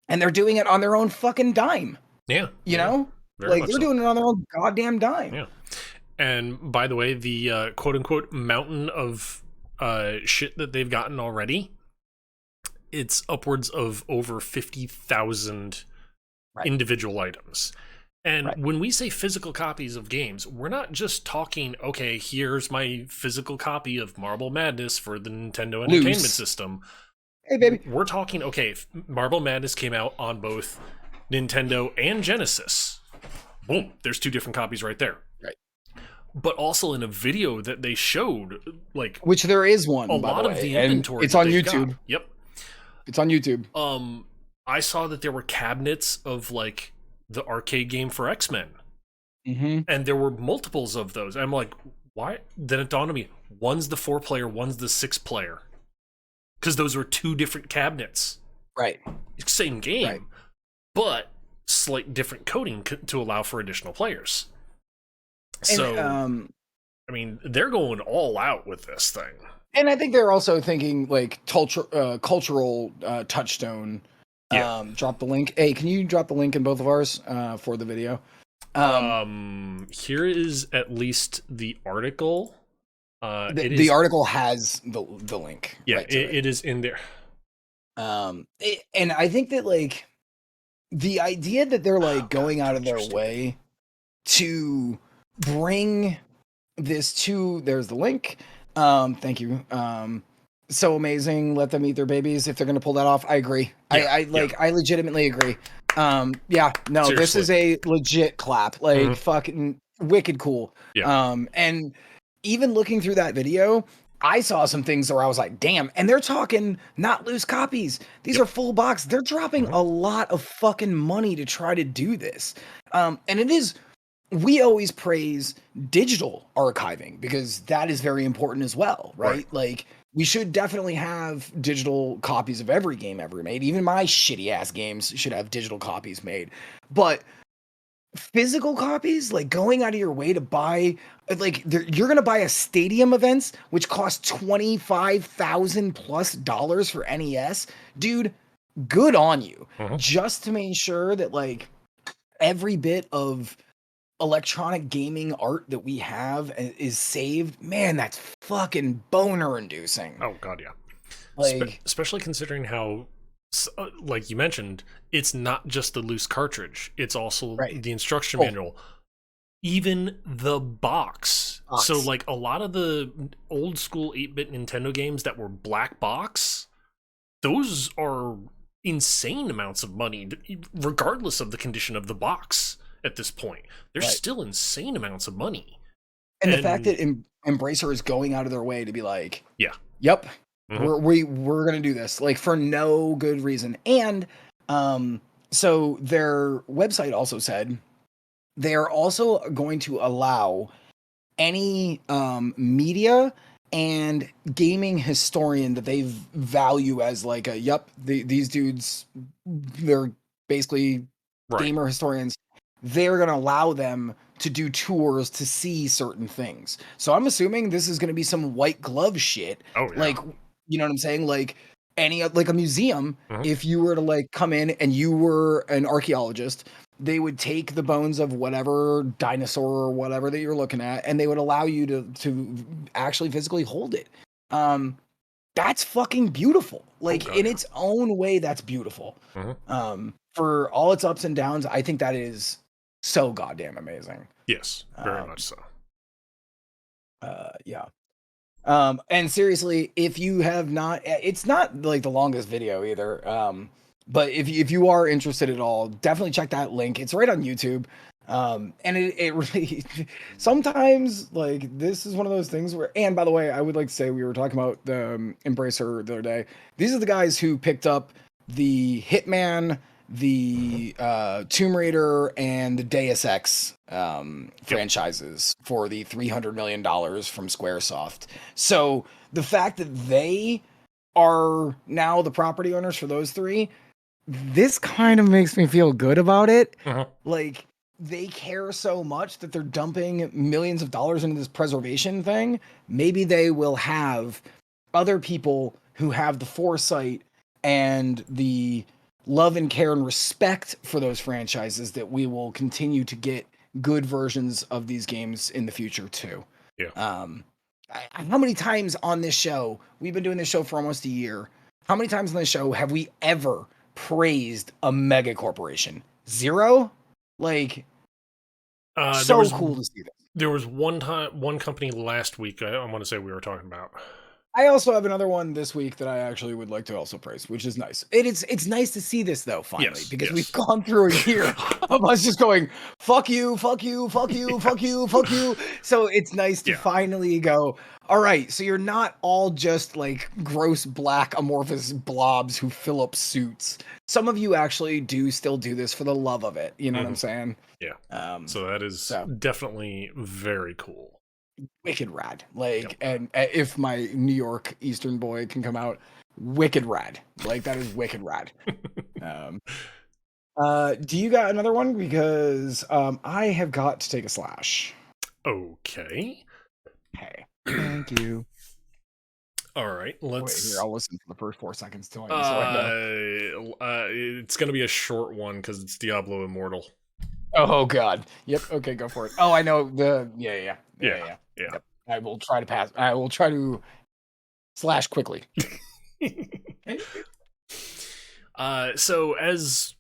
they're doing it on their own fucking dime. Yeah. You know? Like they're doing it on their own goddamn dime. Yeah. And by the way, the quote unquote mountain of shit that they've gotten already, it's upwards of over 50,000 individual items. And when we say physical copies of games, we're not just talking, okay, here's my physical copy of Marble Madness for the Nintendo Entertainment System. Hey, baby. We're talking, okay, Marble Madness came out on both Nintendo and Genesis. Boom, there's two different copies right there. Right. But also in a video that they showed, like, which there is one, a lot of the inventory. It's on YouTube. Yep. It's on YouTube. I saw that there were cabinets of like the arcade game for X-Men. And there were multiples of those. I'm like, why? Then it dawned on me, one's the 4-player, one's the 6-player. Because those were two different cabinets. Right. Same game, but slight different coding to allow for additional players. So, I mean, they're going all out with this thing. And I think they're also thinking like cultural touchstone Yeah. Drop the link. Hey, can you drop the link in both of ours for the video? Um, Here is at least the article. It the is, article has the link yeah, right to it. it is in there. And I think that like the idea that they're Oh like God, going out of George, you're their stupid. way to bring this to there's the link. Thank you. So amazing. Let them eat their babies if they're gonna pull that off. I agree. Yeah, yeah. I legitimately agree. Yeah, no, this Seriously. is a legit clap. Like fucking wicked cool. Yeah. And even looking through that video, I saw some things where I was like, damn, and they're talking not loose copies. These Yep. are full box. They're dropping a lot of fucking money to try to do this. And it is we always praise digital archiving because that is very important as well, right? Like we should definitely have digital copies of every game ever made. Even my shitty ass games should have digital copies made. But physical copies, like going out of your way to buy, like you're gonna buy a stadium events which cost $25,000+ for NES, dude. Good on you. Just to make sure that like every bit of electronic gaming art that we have is saved, man, that's fucking boner inducing. Oh God, yeah. Like, Especially considering how, like you mentioned, it's not just the loose cartridge; it's also right. the instruction Oh, manual, even the box. So, box. like a lot of the old school 8-bit Nintendo games that were black box, those are insane amounts of money, regardless of the condition of the box. At this point, they're Right. still insane amounts of money. And the fact And that Embracer is going out of their way to be like, yeah, yep, mm-hmm. we're gonna do this, like for no good reason. And so their website also said they are also going to allow any media and gaming historian that they value as like a these dudes, they're basically Right. gamer historians. They're going to allow them to do tours to see certain things. So I'm assuming this is going to be some white glove shit, Oh yeah. like, you know what I'm saying, like any like a museum. Mm-hmm. If you were to like come in and you were an archaeologist, they would take the bones of whatever dinosaur or whatever that you're looking at, and they would allow you to actually physically hold it. That's fucking beautiful. Oh Like God, in yeah. its own way, that's beautiful. For all its ups and downs, I think that is so goddamn amazing. Yes, very much so. Yeah. And seriously, if you have not, it's not like the longest video either. But if you are interested at all, definitely check that link. It's right on YouTube. And it really sometimes like this is one of those things where, and by the way, I would like to say we were talking about the Embracer the other day. These are the guys who picked up the Hitman, the Tomb Raider, and the Deus Ex franchises for the $300 million from Squaresoft. So the fact that they are now the property owners for those three, this kind of makes me feel good about it. Like they care so much that they're dumping millions of dollars into this preservation thing. Maybe they will have other people who have the foresight and the love and care and respect for those franchises that we will continue to get good versions of these games in the future too. Yeah. How many times on this show, we've been doing this show for almost a year, how many times on this show have we ever praised a mega corporation? Zero? Like, so cool to see this. There was one company last week I want to say we were talking about. I also have another one this week that I actually would like to also praise, which is nice. It's nice to see this though, finally, because we've gone through a year of us just going, fuck you, fuck you, fuck you, fuck you, fuck you. So it's nice to finally go, all right, so you're not all just like gross black amorphous blobs who fill up suits. Some of you actually do still do this for the love of it. You know what I'm saying? Yeah. So that is definitely very cool. Wicked rad. Like, and if my New York Eastern boy can come out, wicked rad. Like that is wicked rad. Do you got another one? Because I have got to take a slash. Okay. Hey, thank you. All right, let's. Wait, here, I'll listen for the first 4 seconds till I know. it's going to be a short one because it's Diablo Immortal. Oh God. Yep. Okay, go for it. Oh, I know the. Yeah. Yep. I will try to pass. I will try to slash quickly. So as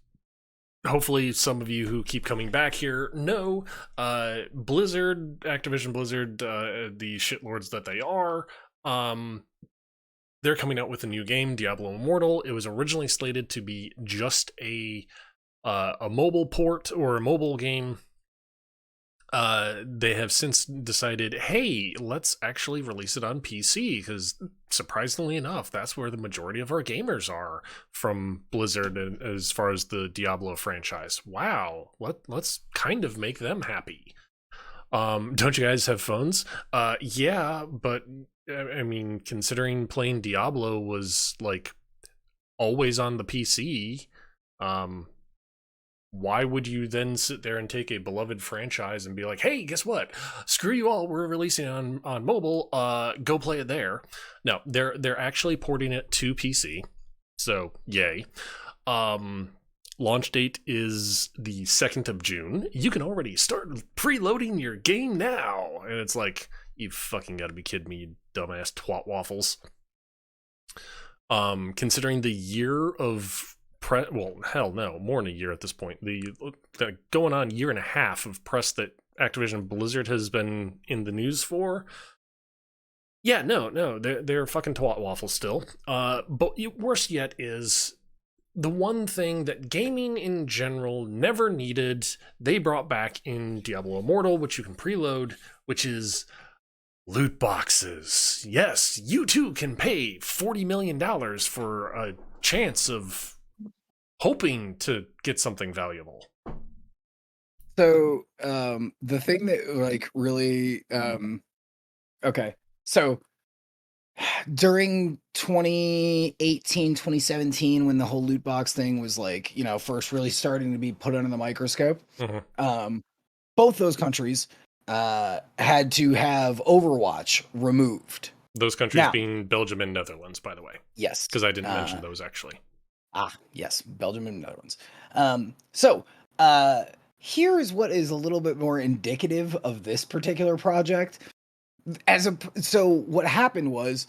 hopefully some of you who keep coming back here know, Blizzard, Activision Blizzard, the shitlords that they are, they're coming out with a new game, Diablo Immortal. It was originally slated to be just a mobile port or a mobile game. They have since decided, hey, let's actually release it on PC, because surprisingly enough, that's where the majority of our gamers are from Blizzard as far as the Diablo franchise. Wow, let's kind of make them happy. Don't you guys have phones? Yeah, but I mean, considering playing Diablo was like always on the PC, why would you then sit there and take a beloved franchise and be like, hey, guess what? Screw you all, we're releasing it on mobile, go play it there. No, they're actually porting it to PC. So, yay. Launch date is the 2nd of June. You can already start preloading your game now. And it's like, you fucking gotta be kidding me, you dumbass twat waffles. Considering the year of well, hell no, more than a year at this point. The going on year and a half of press that Activision Blizzard has been in the news for. Yeah, no, they're fucking twat waffles still. But worse yet is the one thing that gaming in general never needed, they brought back in Diablo Immortal, which you can preload, which is loot boxes. Yes, you too can pay $40 million for a chance of hoping to get something valuable. So, the thing that like really, okay, so during 2018, 2017, when the whole loot box thing was like, first really starting to be put under the microscope, both those countries had to have Overwatch removed. Those countries being Belgium and Netherlands, by the way. Yes. Because I didn't mention those, actually. Yes, Belgium and Netherlands. Here's what is a little bit more indicative of this particular project. So what happened was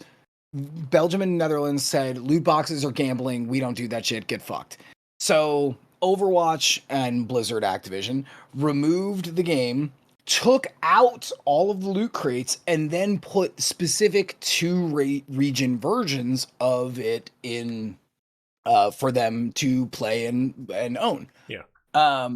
Belgium and Netherlands said loot boxes are gambling. We don't do that shit. Get fucked. So Overwatch and Blizzard Activision removed the game, took out all of the loot crates, and then put specific region versions of it in for them to play and own. Yeah.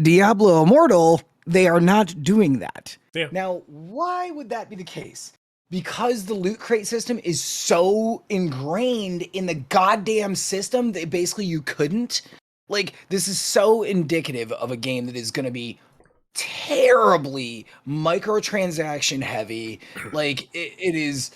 Diablo Immortal, they are not doing that. Yeah. Now, why would that be the case? Because the loot crate system is so ingrained in the goddamn system that basically you couldn't. Like, this is so indicative of a game that is going to be terribly microtransaction heavy. Like, it is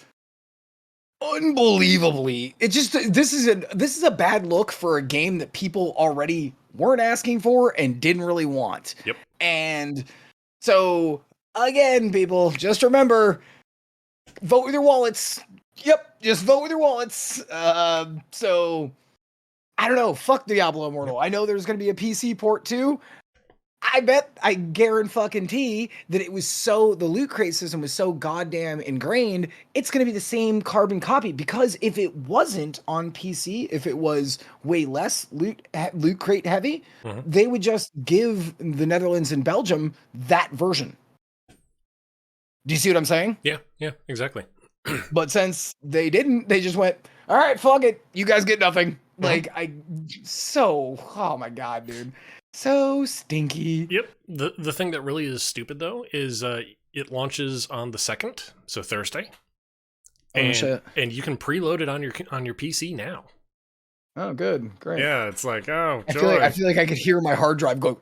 unbelievably, this is a bad look for a game that people already weren't asking for and didn't really want. Yep. And so again, people, just remember, vote with your wallets. Yep, just vote with your wallets. So I don't know, fuck Diablo Immortal. I know there's gonna be a PC port too. I guarantee that the loot crate system was so goddamn ingrained, it's going to be the same carbon copy, because if it wasn't on PC, if it was way less loot crate heavy, they would just give the Netherlands and Belgium that version. Do you see what I'm saying? Yeah, exactly. But since they didn't, they just went, all right, fuck it. You guys get nothing. Like, oh my God, dude. So stinky. Yep. The thing that really is stupid though is it launches on the 2nd, so Thursday. And you can preload it on your PC now. Oh, good, great. Yeah, it's like, oh, joy. I feel like I could hear my hard drive go,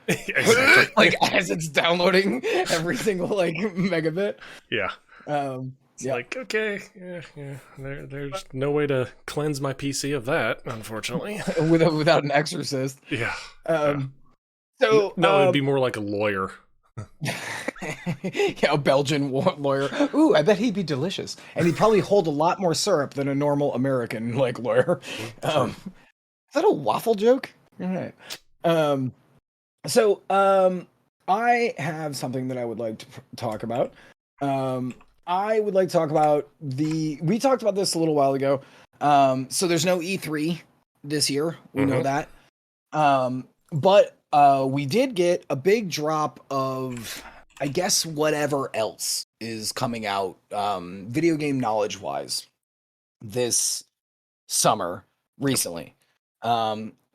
exactly. like as it's downloading every single like megabit. Yeah. It's like, okay, yeah. There's no way to cleanse my PC of that, unfortunately. without an exorcist. Yeah. So no, it'd be more like a lawyer. Yeah, a Belgian lawyer. Ooh, I bet he'd be delicious, and he'd probably hold a lot more syrup than a normal American like lawyer. that a waffle joke? All right. Um, so I have something that I would like to talk about. I would like to talk about we talked about this a little while ago. So there's no E3 this year. We know that. But we did get a big drop of, I guess, whatever else is coming out, video game knowledge wise, this summer recently.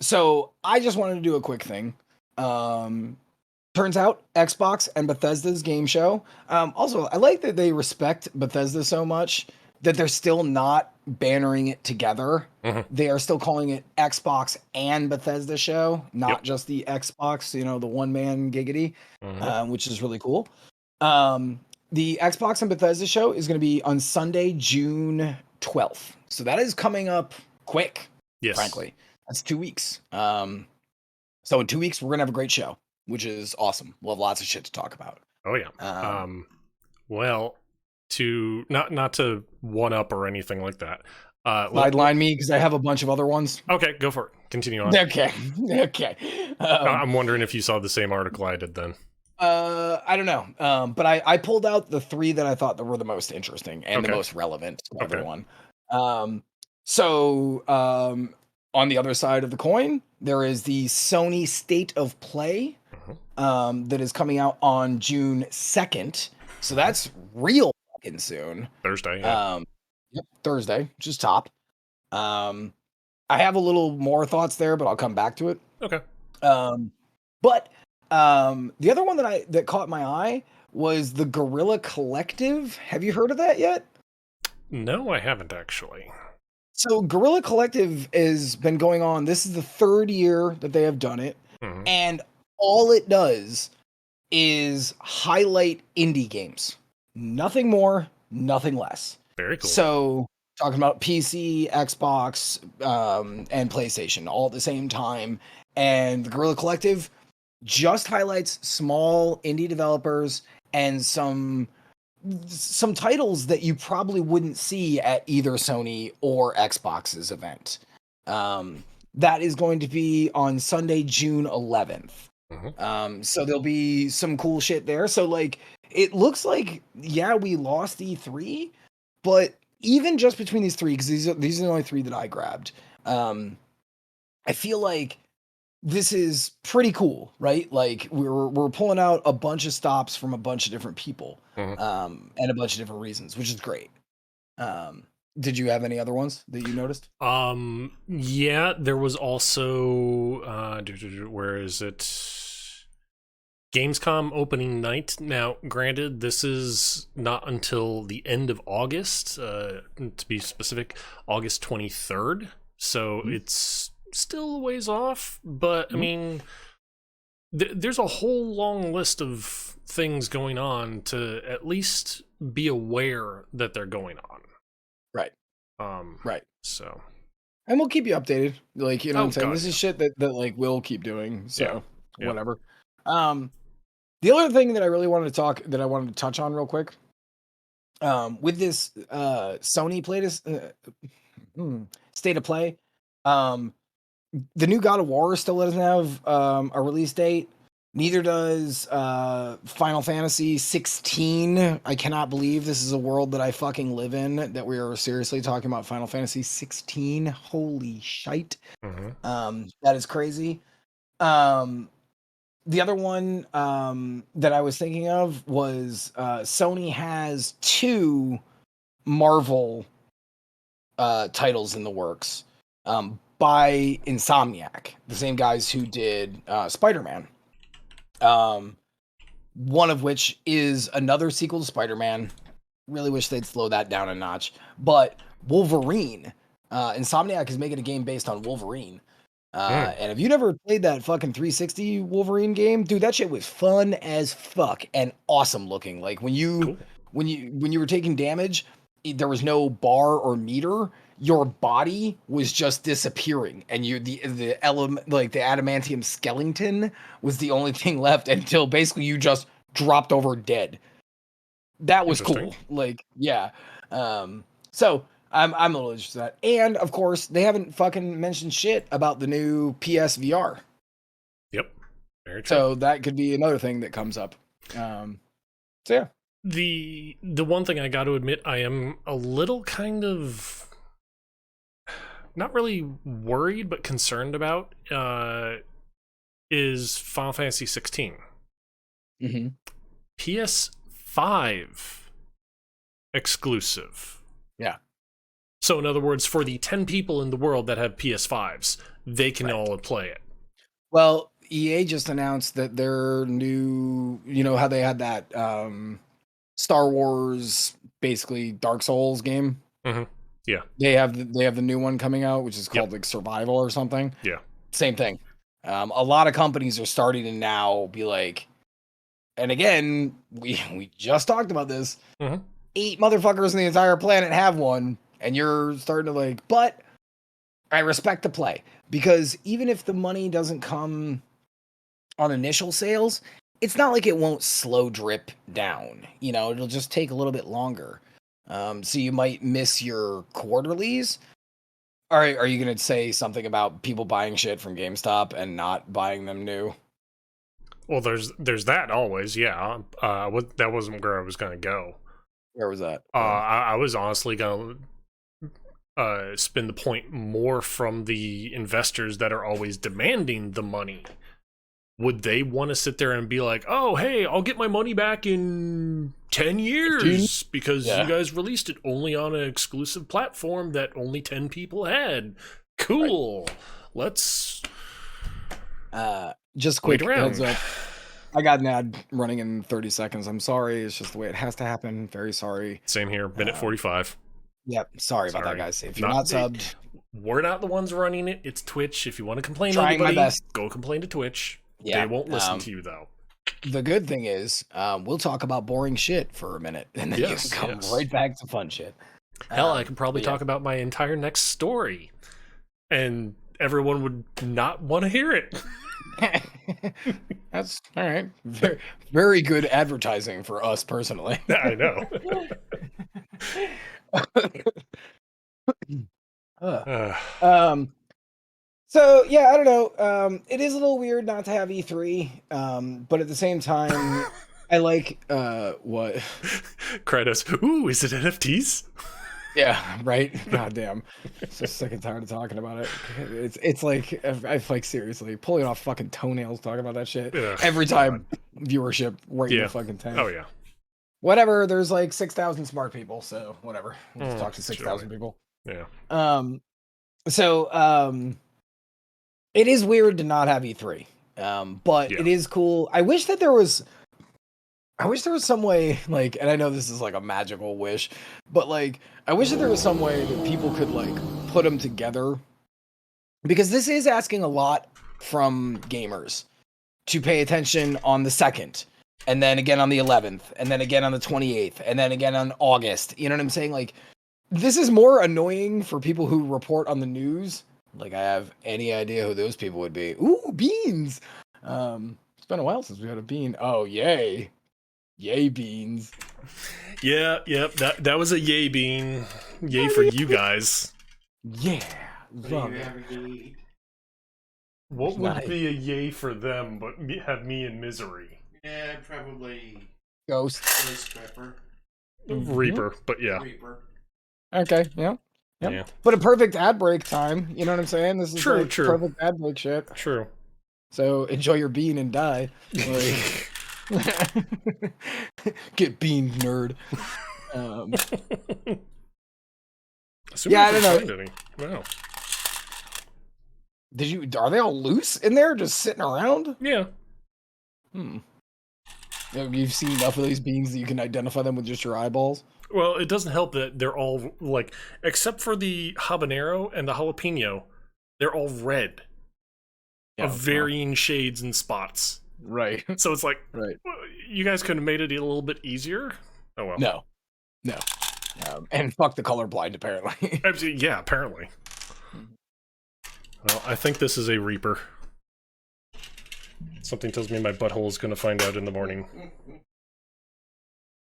So I just wanted to do a quick thing. Turns out Xbox and Bethesda's game show. Also, I like that they respect Bethesda so much that they're still not bannering it together. They are still calling it Xbox and Bethesda show, not just the Xbox, the one man giggity, which is really cool. The Xbox and Bethesda show is going to be on Sunday, June 12th. So that is coming up quick. Yes. Frankly, that's 2 weeks. So in 2 weeks, we're going to have a great show, which is awesome. We'll have lots of shit to talk about. Oh yeah. Well, to not to one up or anything like that. Sideline me because I have a bunch of other ones. Okay, go for it. Continue on. Okay. I'm wondering if you saw the same article I did then. I don't know. But I pulled out the 3 that I thought that were the most interesting and the most relevant to everyone. So on the other side of the coin, there is the Sony State of Play that is coming out on June 2nd. So that's real fucking soon. Thursday. Yeah. Thursday, which is top. I have a little more thoughts there, but I'll come back to it. Okay. But the other one that caught my eye was the Guerrilla Collective. Have you heard of that yet? No, I haven't actually. So Guerrilla Collective has been going on. This is the 3rd year that they have done it. And all it does is highlight indie games. Nothing more, nothing less. Very cool. So talking about PC, Xbox, and PlayStation all at the same time. And the Guerrilla Collective just highlights small indie developers and some titles that you probably wouldn't see at either Sony or Xbox's event. That is going to be on Sunday, June 11th. So there'll be some cool shit there. So like, it looks like, yeah, we lost E3, but even just between these 3, because these are the only 3 that I grabbed, I feel like this is pretty cool, right? Like we're pulling out a bunch of stops from a bunch of different people, and a bunch of different reasons, which is great. Did you have any other ones that you noticed? Yeah, there was also where is it? Gamescom opening night. Now, granted, this is not until the end of August, to be specific, August 23rd. So it's still a ways off, but I mean, there's a whole long list of things going on to at least be aware that they're going on. Right. Right. So. And we'll keep you updated. Like, you know what I'm saying? God, this is shit that like we'll keep doing. So whatever. Yeah. The other thing that I really wanted to touch on real quick, with this Sony State of Play, the new God of War still doesn't have a release date. Neither does Final Fantasy 16. I cannot believe this is a world that I fucking live in, that we are seriously talking about Final Fantasy 16. Holy shite. That is crazy. The other one that I was thinking of was Sony has 2 Marvel titles in the works by Insomniac, the same guys who did Spider-Man. One of which is another sequel to Spider-Man. Really wish they'd slow that down a notch. But Wolverine, Insomniac is making a game based on Wolverine. And if you never played that fucking 360 Wolverine game, dude, that shit was fun as fuck and awesome looking. Like when you were taking damage, there was no bar or meter. Your body was just disappearing, and the element, like the adamantium skeleton, was the only thing left until basically you just dropped over dead. That was cool. Like, yeah. So I'm a little interested in that. And of course, they haven't fucking mentioned shit about the new PSVR. Yep. Very true. So that could be another thing that comes up. So yeah. The one thing I got to admit, I am a little kind of not really worried, but concerned about is Final Fantasy 16. Mm-hmm. PS5 exclusive. Yeah. So in other words, for the 10 people in the world that have PS5s, they can Right. all play it. Well, EA just announced that their new, you know how they had that Star Wars, basically Dark Souls game. Mm-hmm. Yeah. They have the new one coming out, which is called Yep. like Survival or something. Yeah. Same thing. A lot of companies are starting to now be like, and again, we just talked about this. Mm-hmm. 8 motherfuckers on the entire planet have one, and you're starting to like, but I respect the play because even if the money doesn't come on initial sales, it's not like it won't slow drip down. You know, it'll just take a little bit longer. So you might miss your quarterlies. Are you going to say something about people buying shit from GameStop and not buying them new? Well, there's that always, yeah. That wasn't where I was going to go. Where was that? I was honestly going to spin the point more from the investors that are always demanding the money. Would they want to sit there and be like, oh, hey, I'll get my money back in 10 years because you guys released it only on an exclusive platform that only 10 people had. Cool. Right. Let's just quick heads up. I got an ad running in 30 seconds. I'm sorry. It's just the way it has to happen. Very sorry. Same here. Minute 45. Yep. Sorry about that, guys. If you're not subbed, we're not the ones running it. It's Twitch. If you want to complain to anybody, my best. Go complain to Twitch. Yeah, they won't listen to you, though. The good thing is, we'll talk about boring shit for a minute, and then you can come right back to fun shit. Hell, I can probably talk about my entire next story, and everyone would not want to hear it. That's all right. Very, very good advertising for us personally. I know. So yeah, I don't know. It is a little weird not to have E3, but at the same time, I like what Kratos. Ooh, is it NFTs? Yeah, right. Goddamn. So sick and tired of talking about it. It's like I like seriously pulling off fucking toenails talking about that shit every time. Viewership right in the fucking tank. Oh yeah. Whatever. There's like 6,000 smart people, so whatever. We'll just talk to 6,000 people. Yeah. So it is weird to not have E3. But it is cool. I wish there was some way, like, and I know this is like a magical wish, but like, I wish that there was some way that people could like put them together, because this is asking a lot from gamers to pay attention on the 2nd, and then again on the 11th, and then again on the 28th, and then again on August. You know what I'm saying? Like, this is more annoying for people who report on the news. Like, I have any idea who those people would be. Ooh, beans. It's been a while since we had a bean. Oh, yay. Yay, beans. Yeah, yep. That was a yay bean. Yay for you guys. Yeah. Love it. What would be a yay for them, but have me in misery? Yeah, probably Ghost Pepper. Reaper, but yeah. Reaper. Okay, yeah. But a perfect ad break time. You know what I'm saying? This is true. Perfect ad break shit. True. So enjoy your bean and die. Like, get bean, nerd. Yeah, I don't know. Wow. Are they all loose in there, just sitting around? Yeah. You've seen enough of these beans that you can identify them with just your eyeballs? Well, it doesn't help that they're all, like, except for the habanero and the jalapeno, they're all red. Of varying shades and spots. Right. So it's like, right. Well, you guys could have made it a little bit easier? Oh, well. No. And fuck the colorblind, apparently. Yeah, apparently. Well, I think this is a Reaper. Something tells me my butthole is going to find out in the morning.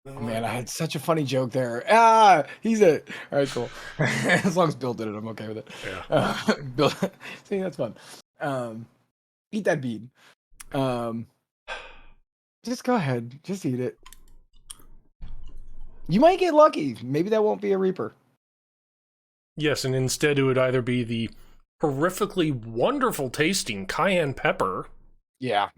Oh, man, I had such a funny joke there. Ah, he's it. All right, cool. As long as Bill did it, I'm okay with it. Yeah. Bill, see, that's fun. Eat that bean. Just go ahead. Just eat it. You might get lucky. Maybe that won't be a Reaper. Yes, and instead it would either be the horrifically wonderful tasting cayenne pepper. Yeah.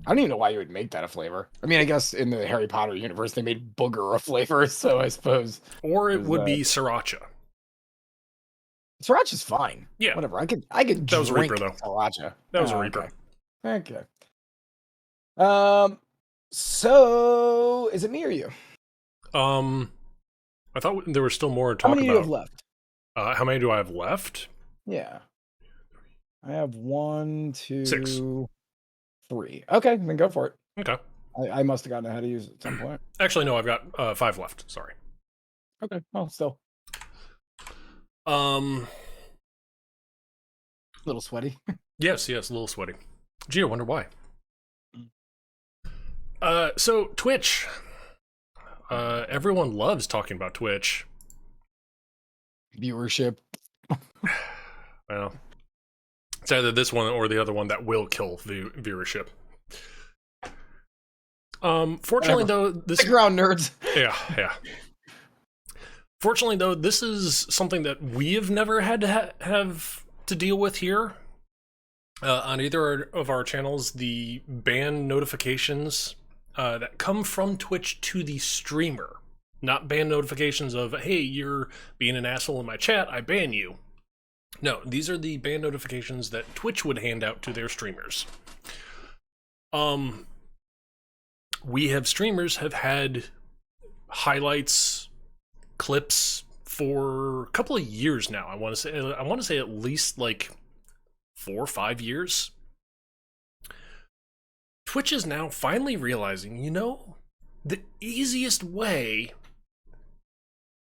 I don't even know why you would make that a flavor. I mean, I guess in the Harry Potter universe, they made booger a flavor, so I suppose. Or it would be sriracha. Sriracha's fine. Yeah. Whatever. I could That was a drink Reaper, though. sriracha. That was a Reaper. Okay. So is it me or you? I thought there was still more to How talk many do about. you have left? How many do I have left? Yeah. I have 1, 2, 6. 3. Okay, then go for it. Okay. I must have gotten ahead of you at some point. Actually, no, I've got 5 left. Sorry. Okay. Well, still A little sweaty. Yes, a little sweaty. Gee, I wonder why. So Twitch. Everyone loves talking about Twitch. Viewership. Well, it's either this one or the other one that will kill viewership. Fortunately, though, this Stick around, nerds. Yeah. Fortunately, though, this is something that we have never had to have to deal with here on either of our channels. The ban notifications that come from Twitch to the streamer, not ban notifications of, hey, you're being an asshole in my chat, I ban you. No, these are the ban notifications that Twitch would hand out to their streamers. Streamers have had highlights, clips for a couple of years now. I want to say at least like 4 or 5 years. Twitch is now finally realizing, the easiest way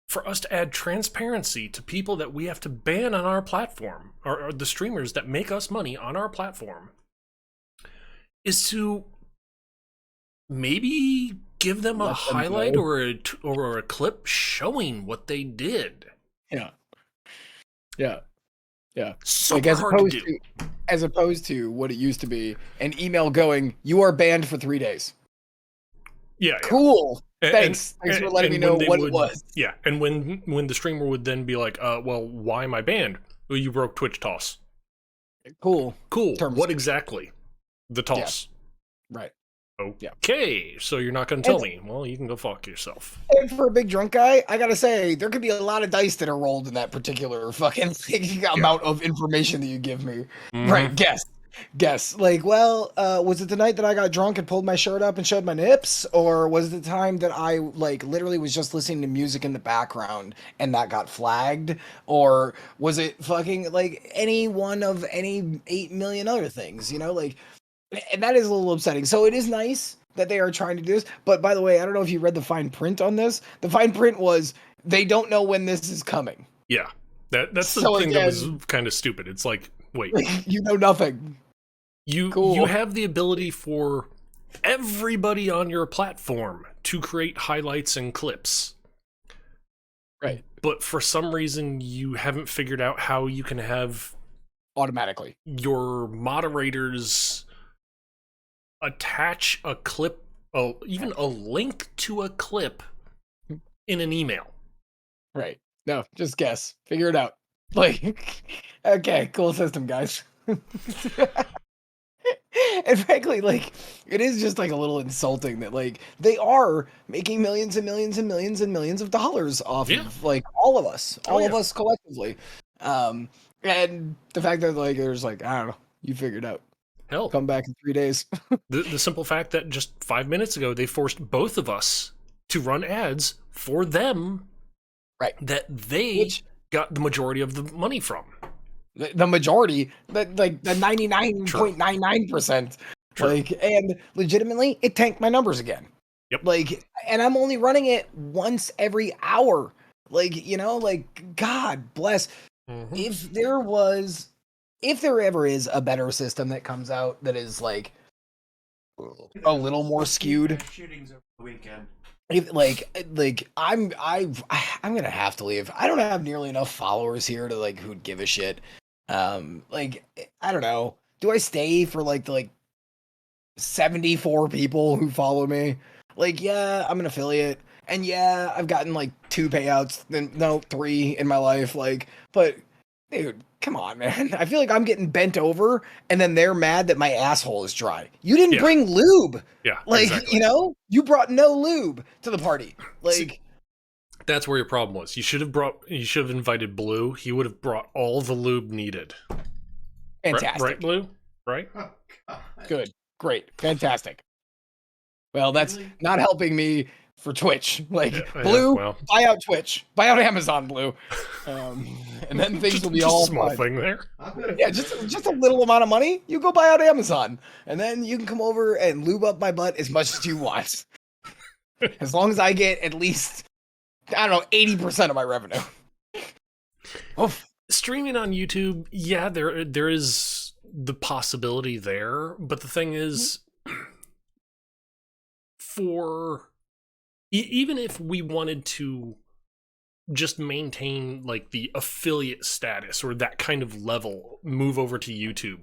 for us to add transparency to people that we have to ban on our platform, or the streamers that make us money on our platform, is to maybe give them a highlight or a clip showing what they did. Yeah. Super like hard to do. As opposed to what it used to be, an email going, "You are banned for 3 days." Yeah. Cool. Thanks for letting me know what it was. Yeah, and when the streamer would then be like, well, why am I banned? Well, you broke Twitch toss. Cool. What exactly? The toss. Yeah. Right. Okay, so you're not going to tell me. Well, you can go fuck yourself. And for a big drunk guy, I gotta say, there could be a lot of dice that are rolled in that particular fucking amount of information that you give me. Mm-hmm. Right, guess. Like, well, was it the night that I got drunk and pulled my shirt up and showed my nips? Or was it the time that I, like, literally was just listening to music in the background and that got flagged? Or was it fucking, like, any one of any 8 million other things, Like, and that is a little upsetting. So it is nice that they are trying to do this. But by the way, I don't know if you read the fine print on this. The fine print was, they don't know when this is coming. Yeah. That's the thing that was kind of stupid. It's like, wait. You know nothing. You have the ability for everybody on your platform to create highlights and clips. Right. But for some reason, you haven't figured out how you can have automatically your moderators attach a clip, even a link to a clip in an email. Right. No, just guess. Figure it out. Like, okay, cool system, guys. And frankly, like, it is just like a little insulting that like they are making millions and millions and millions and millions of dollars off of like all of us collectively. And the fact that like there's like, I don't know, you figured out. Hell, come back in 3 days. the simple fact that just 5 minutes ago they forced both of us to run ads for them, right? That they got the majority of the money from. The majority, like the 99.99%. Like, and legitimately, it tanked my numbers again. Yep. Like, and I'm only running it once every hour. Like, like, God bless. Mm-hmm. If there ever is a better system that comes out that is like a little more skewed. Shootings over the weekend. I'm gonna have to leave. I don't have nearly enough followers here to like who'd give a shit. Like I don't know. Do I stay for like the 74 people who follow me? Like, yeah, I'm an affiliate, and yeah, I've gotten like 2 payouts, then no 3 in my life. Like, but dude, come on, man. I feel like I'm getting bent over, and then they're mad that my asshole is dry. You didn't Yeah. bring lube. Yeah, Like, exactly. you know, you brought no lube to the party. Like, See, that's where your problem was. You should have invited Blue. He would have brought all the lube needed. fantastic. Right, Blue? Right? Oh, God. Good. Great. Fantastic. Well, that's Really? not helping me for Twitch. Like, Yeah, Blue, well. buy out Twitch. Buy out Amazon, Blue. And then things will be just all a small fine. thing there. I'm gonna Yeah, just a little amount of money. You go buy out Amazon. And then you can come over and lube up my butt as much as you want. As long as I get at least, I don't know, 80% of my revenue. Oof. Streaming on YouTube, yeah, there is the possibility there, but the thing is, for even if we wanted to just maintain like the affiliate status or that kind of level, move over to YouTube,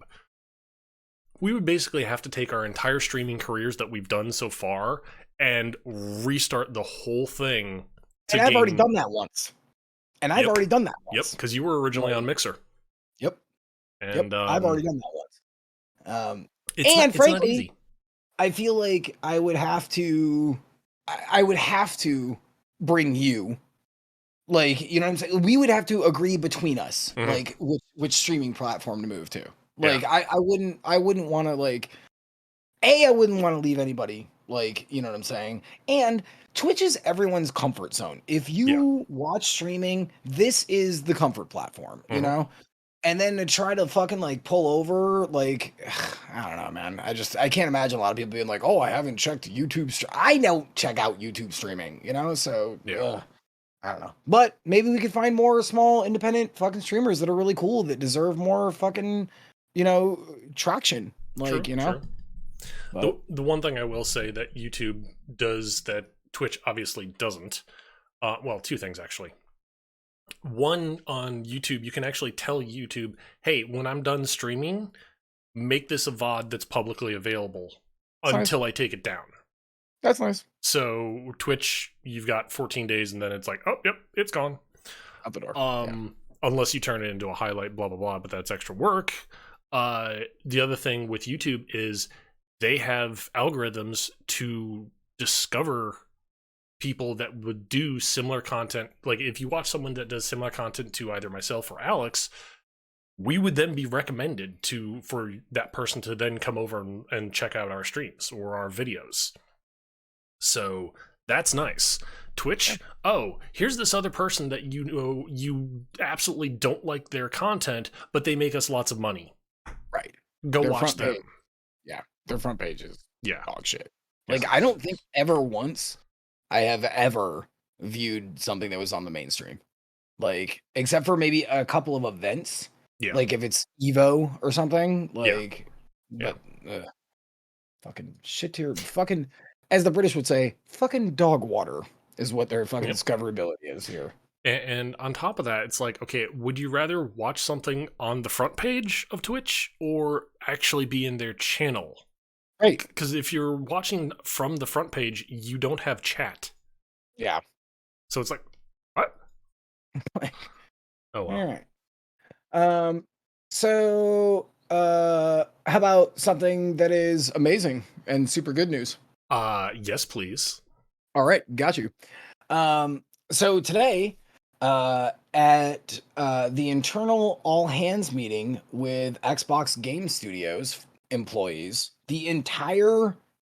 we would basically have to take our entire streaming careers that we've done so far and restart the whole thing. And I've already done that once. And I've Yep. already done that Yep, once. because you were originally on Mixer. Yep. And I've already done that once. it's and not, it's not frankly, easy. I feel like I would have to bring you. Like, you know what I'm saying? We would have to agree between us, Mhm. like which streaming platform to move to. Like, I wouldn't want to like. I wouldn't want to leave anybody. Like, you know what I'm saying? And Twitch is everyone's comfort zone. If you watch streaming, this is the comfort platform. You Mhm. know. And then to try to fucking like pull over, like, I don't know, man. I can't imagine a lot of people being like, oh, I haven't checked YouTube. I don't check out YouTube streaming, you know? So, Yeah. I don't know. But maybe we could find more small, independent fucking streamers that are really cool that deserve more fucking, you know, traction. Like, True, you know? true. But, The one thing I will say that YouTube does that Twitch obviously doesn't, well, 2 things actually. One, on YouTube, you can actually tell YouTube, hey, when I'm done streaming, make this a VOD that's publicly available until I take it down. that's nice. So Twitch, you've got 14 days and then it's like, oh, yep, it's gone. Out the door. Unless you turn it into a highlight, blah, blah, blah, but that's extra work. The other thing with YouTube is they have algorithms to discover people that would do similar content. Like if you watch someone that does similar content to either myself or Alex, we would then be recommended for that person to then come over and check out our streams or our videos. So that's nice. Twitch, oh, here's this other person that you know you absolutely don't like their content, but they make us lots of money. Right. Go Their watch front them. page. Yeah. Their front page is Yeah. dog shit. Yeah. Like, I don't think ever once I have ever viewed something that was on the mainstream. Like, except for maybe a couple of events. Yeah. Like, if it's Evo or something. Yeah. Like, but, fucking shit tier. Fucking, as the British would say, fucking dog water is what their fucking discoverability is here. And on top of that, it's like, okay, would you rather watch something on the front page of Twitch or actually be in their channel? Right. Because if you're watching from the front page, you don't have chat. Yeah. So it's like, what? Oh, well. All right. So, how about something that is amazing and super good news? Yes, please. All right, got you. So today, at the internal all hands meeting with Xbox Game Studios employees,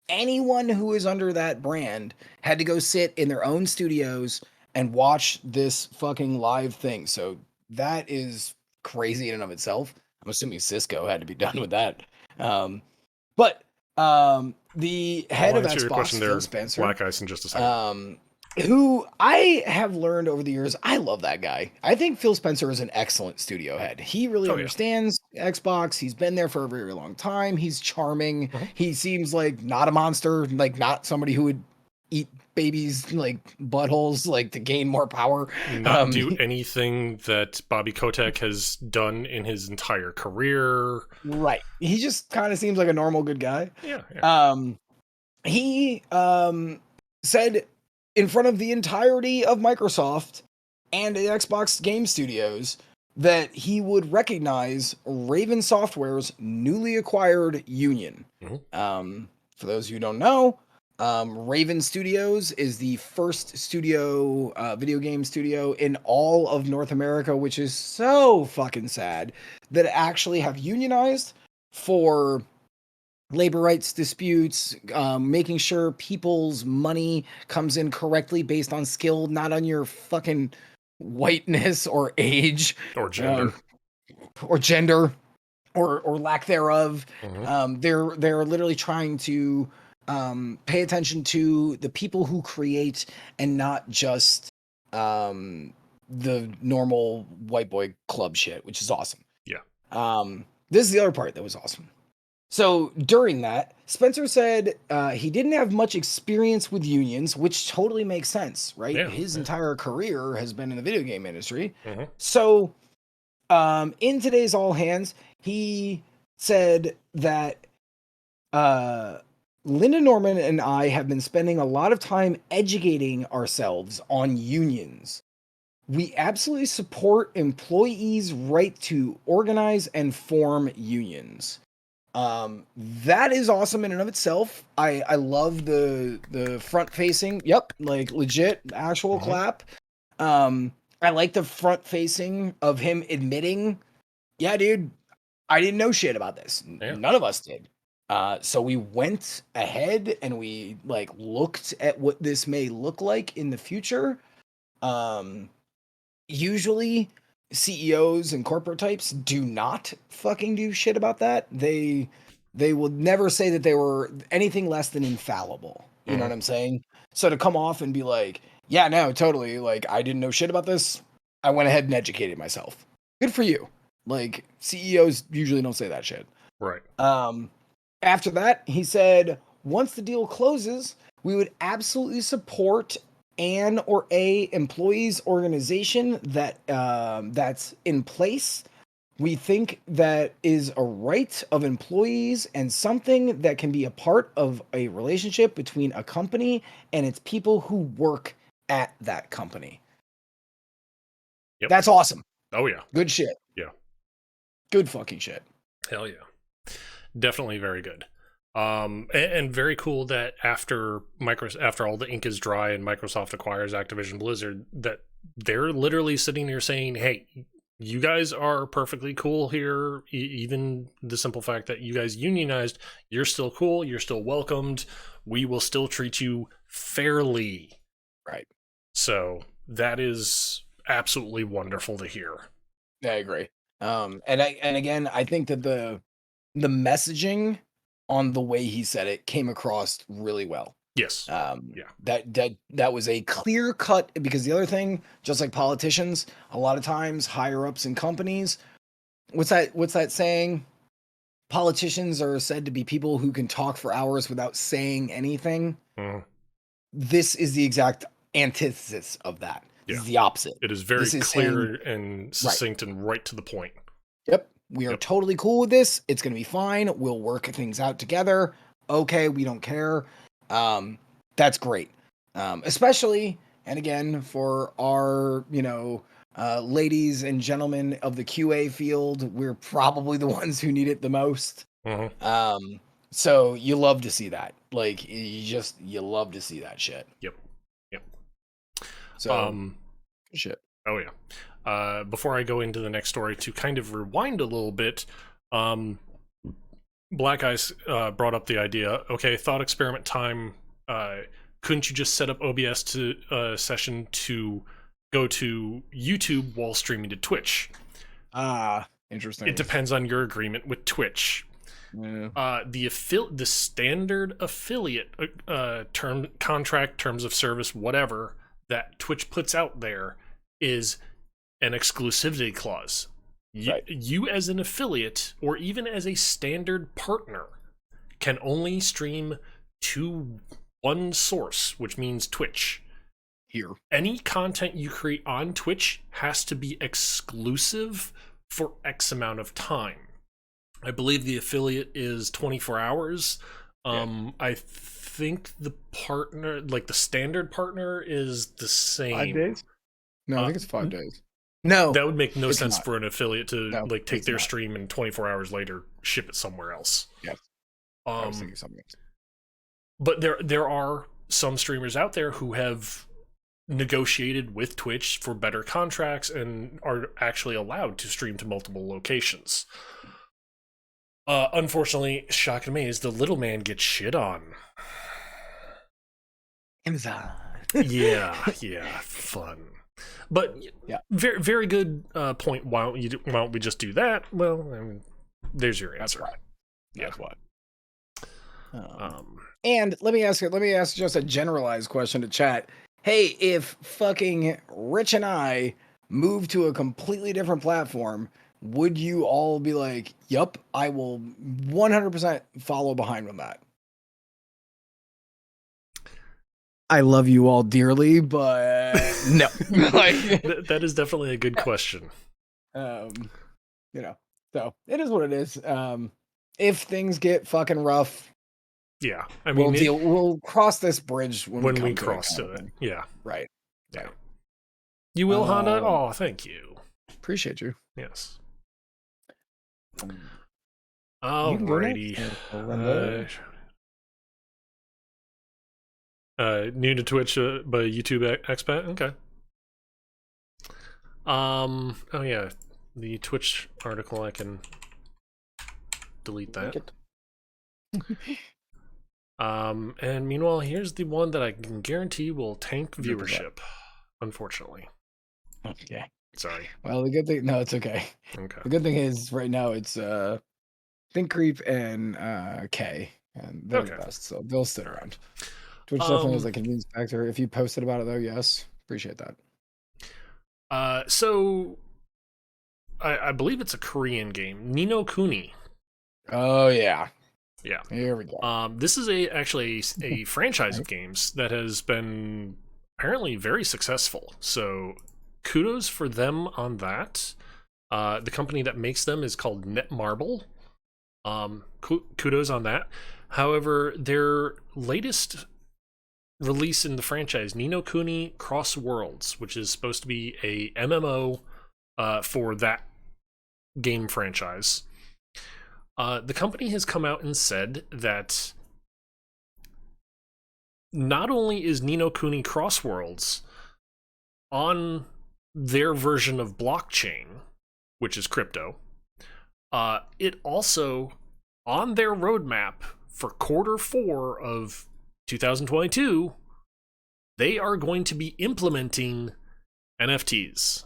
anyone who is under that brand had to go sit in their own studios and watch this fucking live thing. So that is crazy in and of itself. I'm assuming Cisco had to be done with that. But the head I'll of answer your Xbox, question there, Phil Spencer, Black Ice, in just a second. who I have learned over the years, I love that guy. I think Phil Spencer is an excellent studio head. He really Oh yeah. understands Xbox. He's been there for a very long time. He's charming. Mhm. He seems like not a monster, like not somebody who would eat babies like buttholes like to gain more power. Not do anything that Bobby Kotick has done in his entire career. Right. He just kind of seems like a normal good guy. Yeah, yeah. He said in front of the entirety of Microsoft and the Xbox Game Studios that he would recognize Raven Software's newly acquired union. For those who don't know, Raven Studios is the first studio, video game studio in all of North America, which is so fucking sad that actually have unionized for labor rights disputes, making sure people's money comes in correctly based on skill, not on your fucking whiteness or age Or gender. or gender or lack thereof. Mhm. They're literally trying to pay attention to the people who create and not just the normal white boy club shit, which is awesome. Yeah. This is the other part that was awesome. So during that, Spencer said he didn't have much experience with unions, which totally makes sense, right? Yeah, His yeah. entire career has been in the video game industry. Mhm. So in today's All Hands, he said that Linda Norman and I have been spending a lot of time educating ourselves on unions. We absolutely support employees' right to organize and form unions. That is awesome in and of itself. I love the front facing. Yep, like legit actual Mhm. clap. I like the front facing of him admitting, yeah, dude, I didn't know shit about this. Yeah. None of us did. So we went ahead and we like looked at what this may look like in the future. Um, Usually CEOs and corporate types do not fucking do shit about that. They will never say that they were anything less than infallible. You know Mhm. what I'm saying? So to come off and be like, yeah, no, totally, like I didn't know shit about this. I went ahead and educated myself. Good for you. Like CEOs usually don't say that shit. Right. After that, he said, once the deal closes, we would absolutely support an or a employees organization that's in place. We think that is a right of employees and something that can be a part of a relationship between a company and its people who work at that company. Yep. That's awesome. Oh yeah. Good shit. Yeah. Good fucking shit. Hell yeah. Definitely very good. And very cool that after all the ink is dry and Microsoft acquires Activision Blizzard, that they're literally sitting here saying, "Hey, you guys are perfectly cool here. Even the simple fact that you guys unionized, you're still cool. You're still welcomed. We will still treat you fairly." Right. So that is absolutely wonderful to hear. I agree. And again, I think that the messaging on the way he said it came across really well. Yes. Yeah. That was a clear cut, because the other thing, just like politicians, a lot of times higher ups in companies, what's that saying? Politicians are said to be people who can talk for hours without saying anything. Mhm. This is the exact antithesis of that. This Yeah. is the opposite. It is very This is clear saying, and succinct and right to the point. yep, we are Yep. totally cool with this. It's going to be fine. We'll work things out together. Okay, we don't care. That's great. Especially, and again, for our, ladies and gentlemen of the QA field, we're probably the ones who need it the most. Mhm. So you love to see that. Like you love to see that shit. Yep. Yep. So shit. Oh yeah. Before I go into the next story, to kind of rewind a little bit, Black Eyes brought up the idea. Okay, thought experiment time. Couldn't you just set up OBS to session to go to YouTube while streaming to Twitch? Interesting. It depends on your agreement with Twitch. Yeah. The standard affiliate contract, terms of service, whatever, that Twitch puts out there is an exclusivity clause. You as an affiliate, or even as a standard partner, can only stream to one source, which means Twitch. Here. Any content you create on Twitch has to be exclusive for X amount of time. I believe the affiliate is 24 hours. I think the partner, like the standard partner, is the same. 5 days? No, I think it's 5 days. No, that would make no sense not. for an affiliate to take their not. stream and 24 hours later ship it somewhere else. Yes. I was thinking something else. But there are some streamers out there who have negotiated with Twitch for better contracts and are actually allowed to stream to multiple locations. Unfortunately, shock and amaze, the little man gets shit on. Amazon. yeah, fun. But very, very good point. Why don't we just do that? Well, I mean, there's your answer. That's what. And let me ask just a generalized question to chat. Hey, if fucking Rich and I move to a completely different platform, would you all be like, yup, I will 100% follow behind on that? I love you all dearly, but no. That is definitely a good question. So it is what it is. If things get fucking rough, yeah, I mean, we'll cross this bridge when we cross to it. Yeah, right. Yeah, you will, Honda. Oh, thank you. Appreciate you. Yes. Alrighty. New to Twitch by YouTube expat. Okay. Oh yeah, the Twitch article. I can delete that. And meanwhile, here's the one that I can guarantee will tank viewership. Unfortunately. Okay. Sorry. Well, the good thing, no, it's okay. Okay. The good thing is right now it's Think Creep and K, and they're the best, so they'll sit around. Twitch definitely is a convenience factor. If you posted about it though, yes, appreciate that. So I believe it's a Korean game, Ni no Kuni. Oh yeah. Yeah. Here we go. This is actually a franchise of games that has been apparently very successful. So kudos for them on that. The company that makes them is called Netmarble. Kudos on that. However, their latest release in the franchise, Ni no Kuni Cross Worlds, which is supposed to be a MMO for that game franchise. The company has come out and said that not only is Ni no Kuni Cross Worlds on their version of blockchain, which is crypto, it also, on their roadmap for Q4 of 2022, they are going to be implementing NFTs.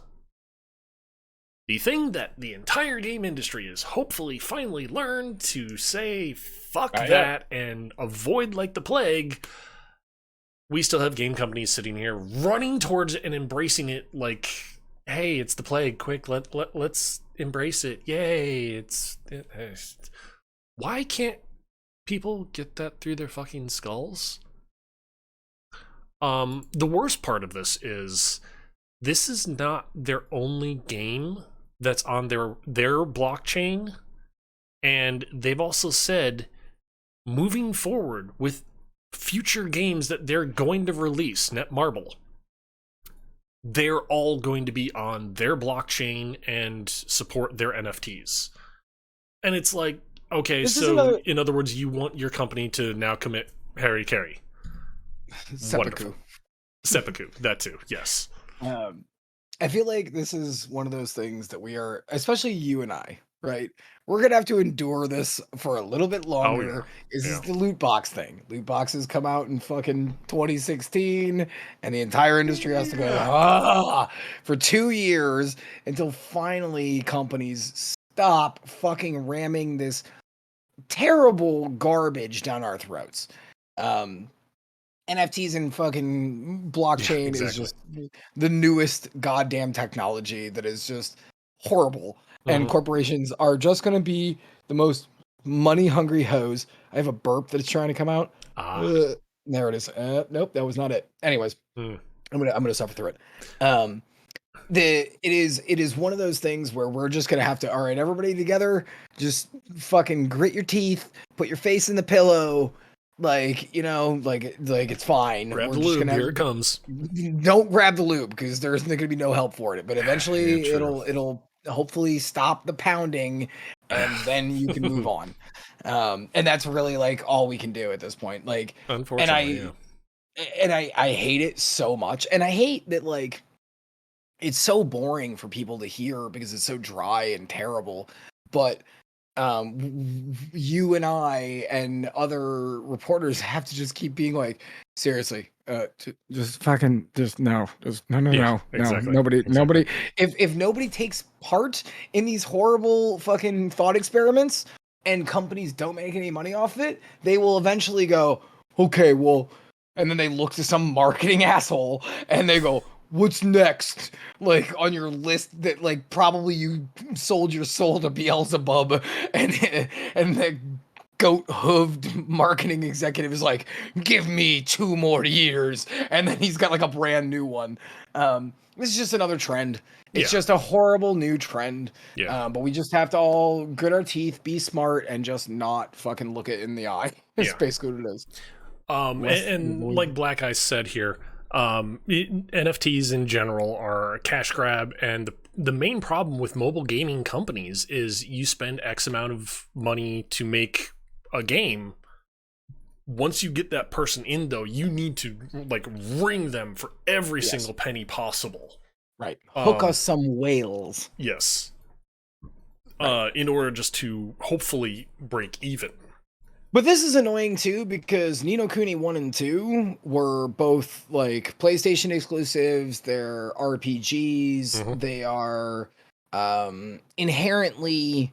The thing that the entire game industry is hopefully finally learned to say fuck that and avoid like the plague. We still have game companies sitting here running towards it and embracing it like, hey, it's the plague, quick, let's embrace it. Yay, why can't people get that through their fucking skulls? The worst part of this is not their only game that's on their blockchain, and they've also said moving forward with future games that they're going to release, Netmarble, they're all going to be on their blockchain and support their NFTs. And it's like, okay, so in other words, you want your company to now commit Harry Carey. Seppuku. Seppuku, that too, yes. I feel like this is one of those things that we are, especially you and I, right? We're going to have to endure this for a little bit longer. This is the loot box thing. Loot boxes come out in fucking 2016, and the entire industry has to go for 2 years until finally companies stop fucking ramming this terrible garbage down our throats. NFTs and fucking blockchain is exactly. just the newest goddamn technology that is just horrible. And Mhm. corporations are just going to be the most money hungry hoes. I have a burp that is trying to come out. Ah. There it is. Nope, that was not it. Anyways, Mm. I'm gonna suffer through it. It is one of those things where we're just gonna have to, all right, everybody together, just fucking grit your teeth, put your face in the pillow, like, you know, like it's fine. Grab We're the just lube. gonna Here it comes. don't grab the lube because there's gonna be no help for it. But Yeah, eventually true. it'll hopefully stop the pounding and then you can move on. And that's really like all we can do at this point. Like, and Unfortunately, yeah. I hate it so much. And I hate that, like, it's so boring for people to hear because it's so dry and terrible. But you and I and other reporters have to just keep being like, seriously, just fucking, just no, just no, Yeah, exactly. nobody. If nobody takes part in these horrible fucking thought experiments and companies don't make any money off it, they will eventually go, okay, well, and then they look to some marketing asshole and they go, what's next, like on your list that like probably you sold your soul to Beelzebub, and the goat hooved marketing executive is like, give me 2 more years, and then he's got like a brand new one. This is just another trend. It's Yeah. just a horrible new trend. Yeah. But we just have to all grit our teeth, be smart, and just not fucking look it in the eye. It's Yeah. basically what it is. And like Black Eyes said here, NFTs in general are a cash grab, and the main problem with mobile gaming companies is you spend X amount of money to make a game. Once you get that person in, though, you need to like wring them for every Yes. single penny possible. Right. Hook us some whales. Yes. Right. In order just to hopefully break even. But this is annoying too because Ni no Kuni 1 and 2 were both like PlayStation exclusives, they're RPGs, they are inherently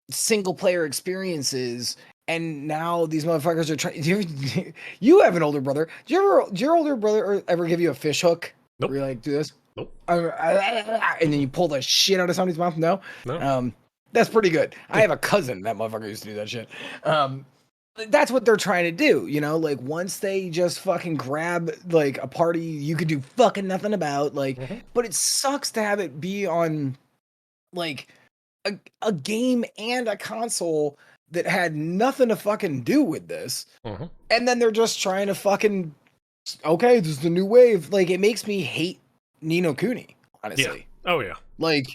single player experiences, and now these motherfuckers are trying. You have an older brother. Did your older brother ever give you a fish hook? Nope. Where you like do this? Nope. And then you pull the shit out of somebody's mouth? No? No. That's pretty good. I have a cousin that motherfucker used to do that shit. That's what they're trying to do, you know, like once they just fucking grab like a party you could do fucking nothing about, like, but it sucks to have it be on like a game and a console that had nothing to fucking do with this. And then they're just trying to fucking, okay, this is the new wave. Like, it makes me hate Ni no Kuni, honestly. Yeah. Oh yeah. Like,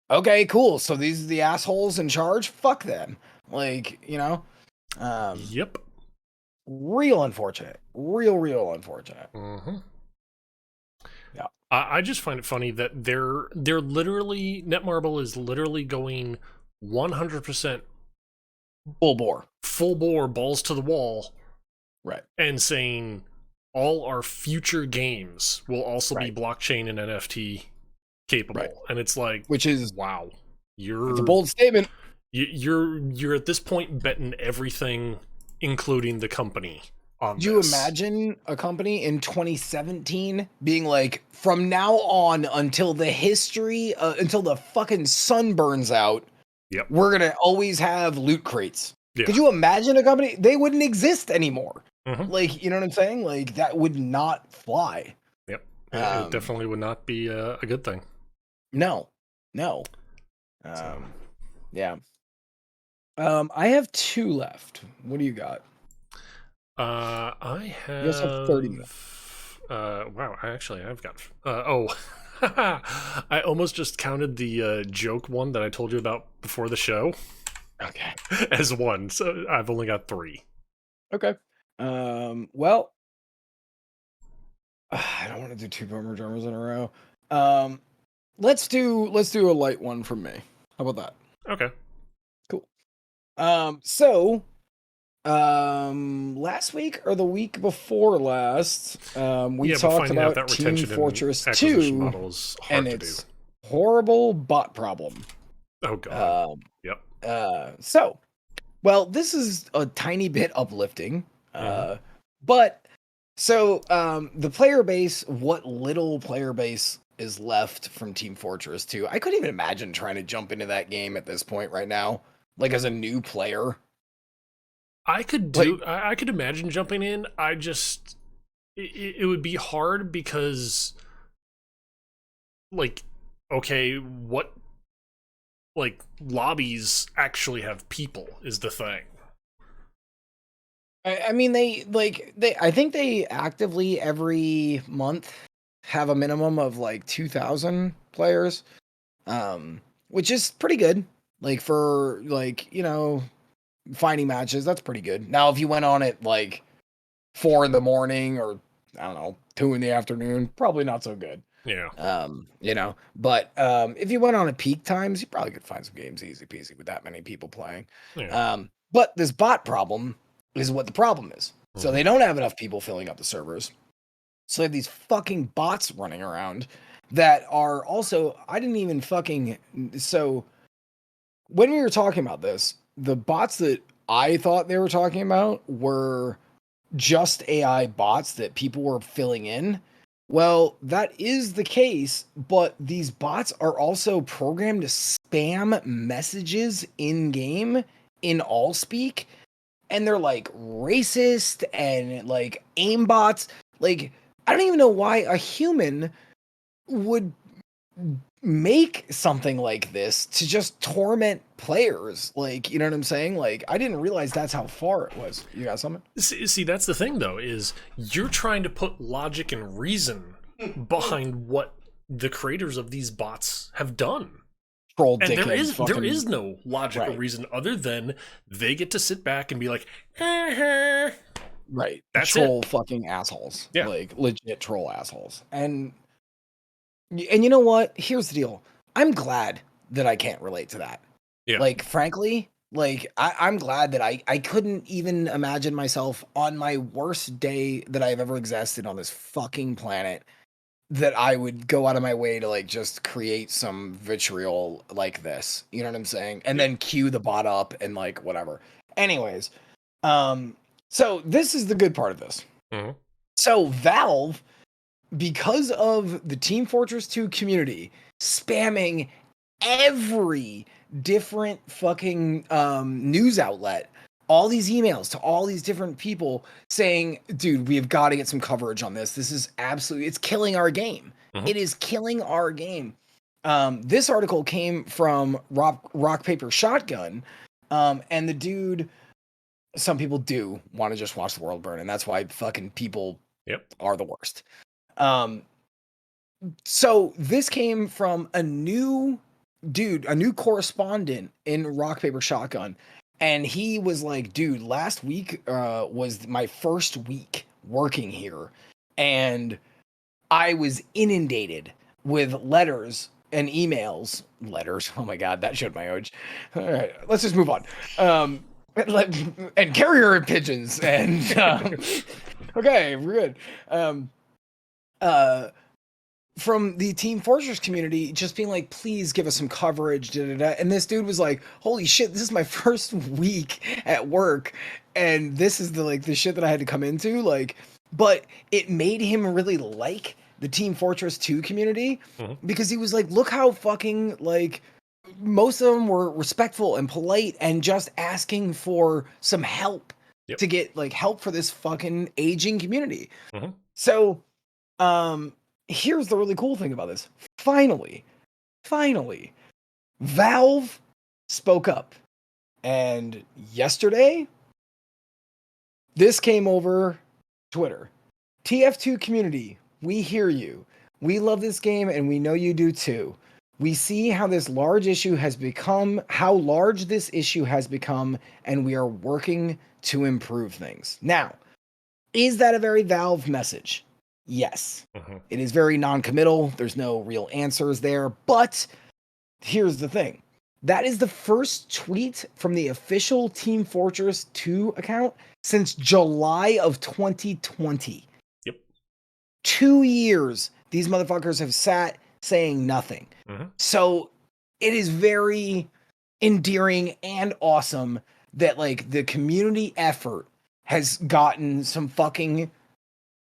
okay, cool. So these are the assholes in charge? Fuck them. Like, you know? Yep. Real unfortunate. Real unfortunate. Yeah. I just find it funny that they're literally, Netmarble is literally going 100% full bore, balls to the wall, right? And saying all our future games will also be blockchain and NFT capable, and it's like, which is wow, it's a bold statement. You're at this point betting everything, including the company. Do you imagine a company in 2017 being like, from now on until the history, until the fucking sun burns out, we're gonna always have loot crates? Could you imagine a company? They wouldn't exist anymore. Like, you know what I'm saying? Like, that would not fly. Yep. It definitely would not be a good thing. No. Yeah. I have 2 left. What do you got? I have. You also have 30 minutes. Wow. I've got. I almost just counted the joke one that I told you about before the show. Okay. As one, so I've only got 3. Okay. Well, I don't want to do 2 bummer drummers in a row. Let's do a light one from me. How about that? Okay. Cool. So, last week or the week before last, we talked about Team Fortress 2 and its horrible bot problem. Oh god. Yep. So, well, this is a tiny bit uplifting, but So, the player base, what little player base is left from Team Fortress 2, I couldn't even imagine trying to jump into that game at this point right now, like as a new player. Like, I could imagine jumping in. I just it would be hard because like okay, what like lobbies actually have people is the thing. I mean, I think they actively every month have a minimum of like 2,000 players, which is pretty good. Like for like, finding matches, that's pretty good. Now, if you went on at like 4 in the morning or I don't know, 2 in the afternoon, probably not so good. Yeah. But if you went on at peak times, you probably could find some games easy peasy with that many people playing. Yeah. But this bot problem is what the problem is. So Mhm. they don't have enough people filling up the servers. So they have these fucking bots running around that are also, I didn't even fucking, so when we were talking about this, the bots that I thought they were talking about were just AI bots that people were filling in. Well, that is the case, but these bots are also programmed to spam messages in game in all speak, and they're like racist and like aim bots. Like, I don't even know why a human would make something like this to just torment players. Like, you know what I'm saying? Like, I didn't realize that's how far it was. You got something? See, that's the thing though, is you're trying to put logic and reason behind what the creators of these bots have done. Troll And dickheads there fucking is no logic or right. reason other than they get to sit back and be like, "Eh, Right. that's Troll it." fucking assholes. Yeah. Like legit troll assholes. And you know what? Here's the deal. I'm glad that I can't relate to that. Yeah. Like, frankly, like I'm glad that I couldn't even imagine myself on my worst day that I've ever existed on this fucking planet that I would go out of my way to like just create some vitriol like this. You know what I'm saying? And Yep. then cue the bot up and like whatever. Anyways, so this is the good part of this. Mhm. So Valve, because of the Team Fortress 2 community spamming every different fucking news outlet, all these emails to all these different people saying, dude, we have got to get some coverage on this. This is absolutely, it's killing our game. Mhm. It is killing our game. This article came from Rock Paper Shotgun. And the dude, some people do want to just watch the world burn, and that's why fucking people Yep. are the worst. Um, so this came from a new dude, a new correspondent in Rock Paper Shotgun, and he was like, "Dude, last week was my first week working here, and I was inundated with letters and emails. Letters. Oh my god, that showed my age. All right, let's just move on. And carrier pigeons and okay, we're good. Uh from the Team Fortress community just being like, please give us some coverage, da, da, da. And this dude was like, holy shit, this is my first week at work, and this is the shit that I had to come into. Like, but it made him really like the Team Fortress 2 community Mhm. because he was like, look how fucking like most of them were respectful and polite and just asking for some help Yep. to get like help for this fucking aging community. Mhm. So um, here's the really cool thing about this. Finally, Valve spoke up. And yesterday, this came over Twitter. TF2 community, we hear you. We love this game and we know you do too. We see how large this issue has become, and we are working to improve things. Now, is that a very Valve message? Yes. Mhm. It is very non-committal. There's no real answers there. But here's the thing. That is the first tweet from the official Team Fortress 2 account since July of 2020. Yep. 2 years these motherfuckers have sat saying nothing. Mhm. So it is very endearing and awesome that like the community effort has gotten some fucking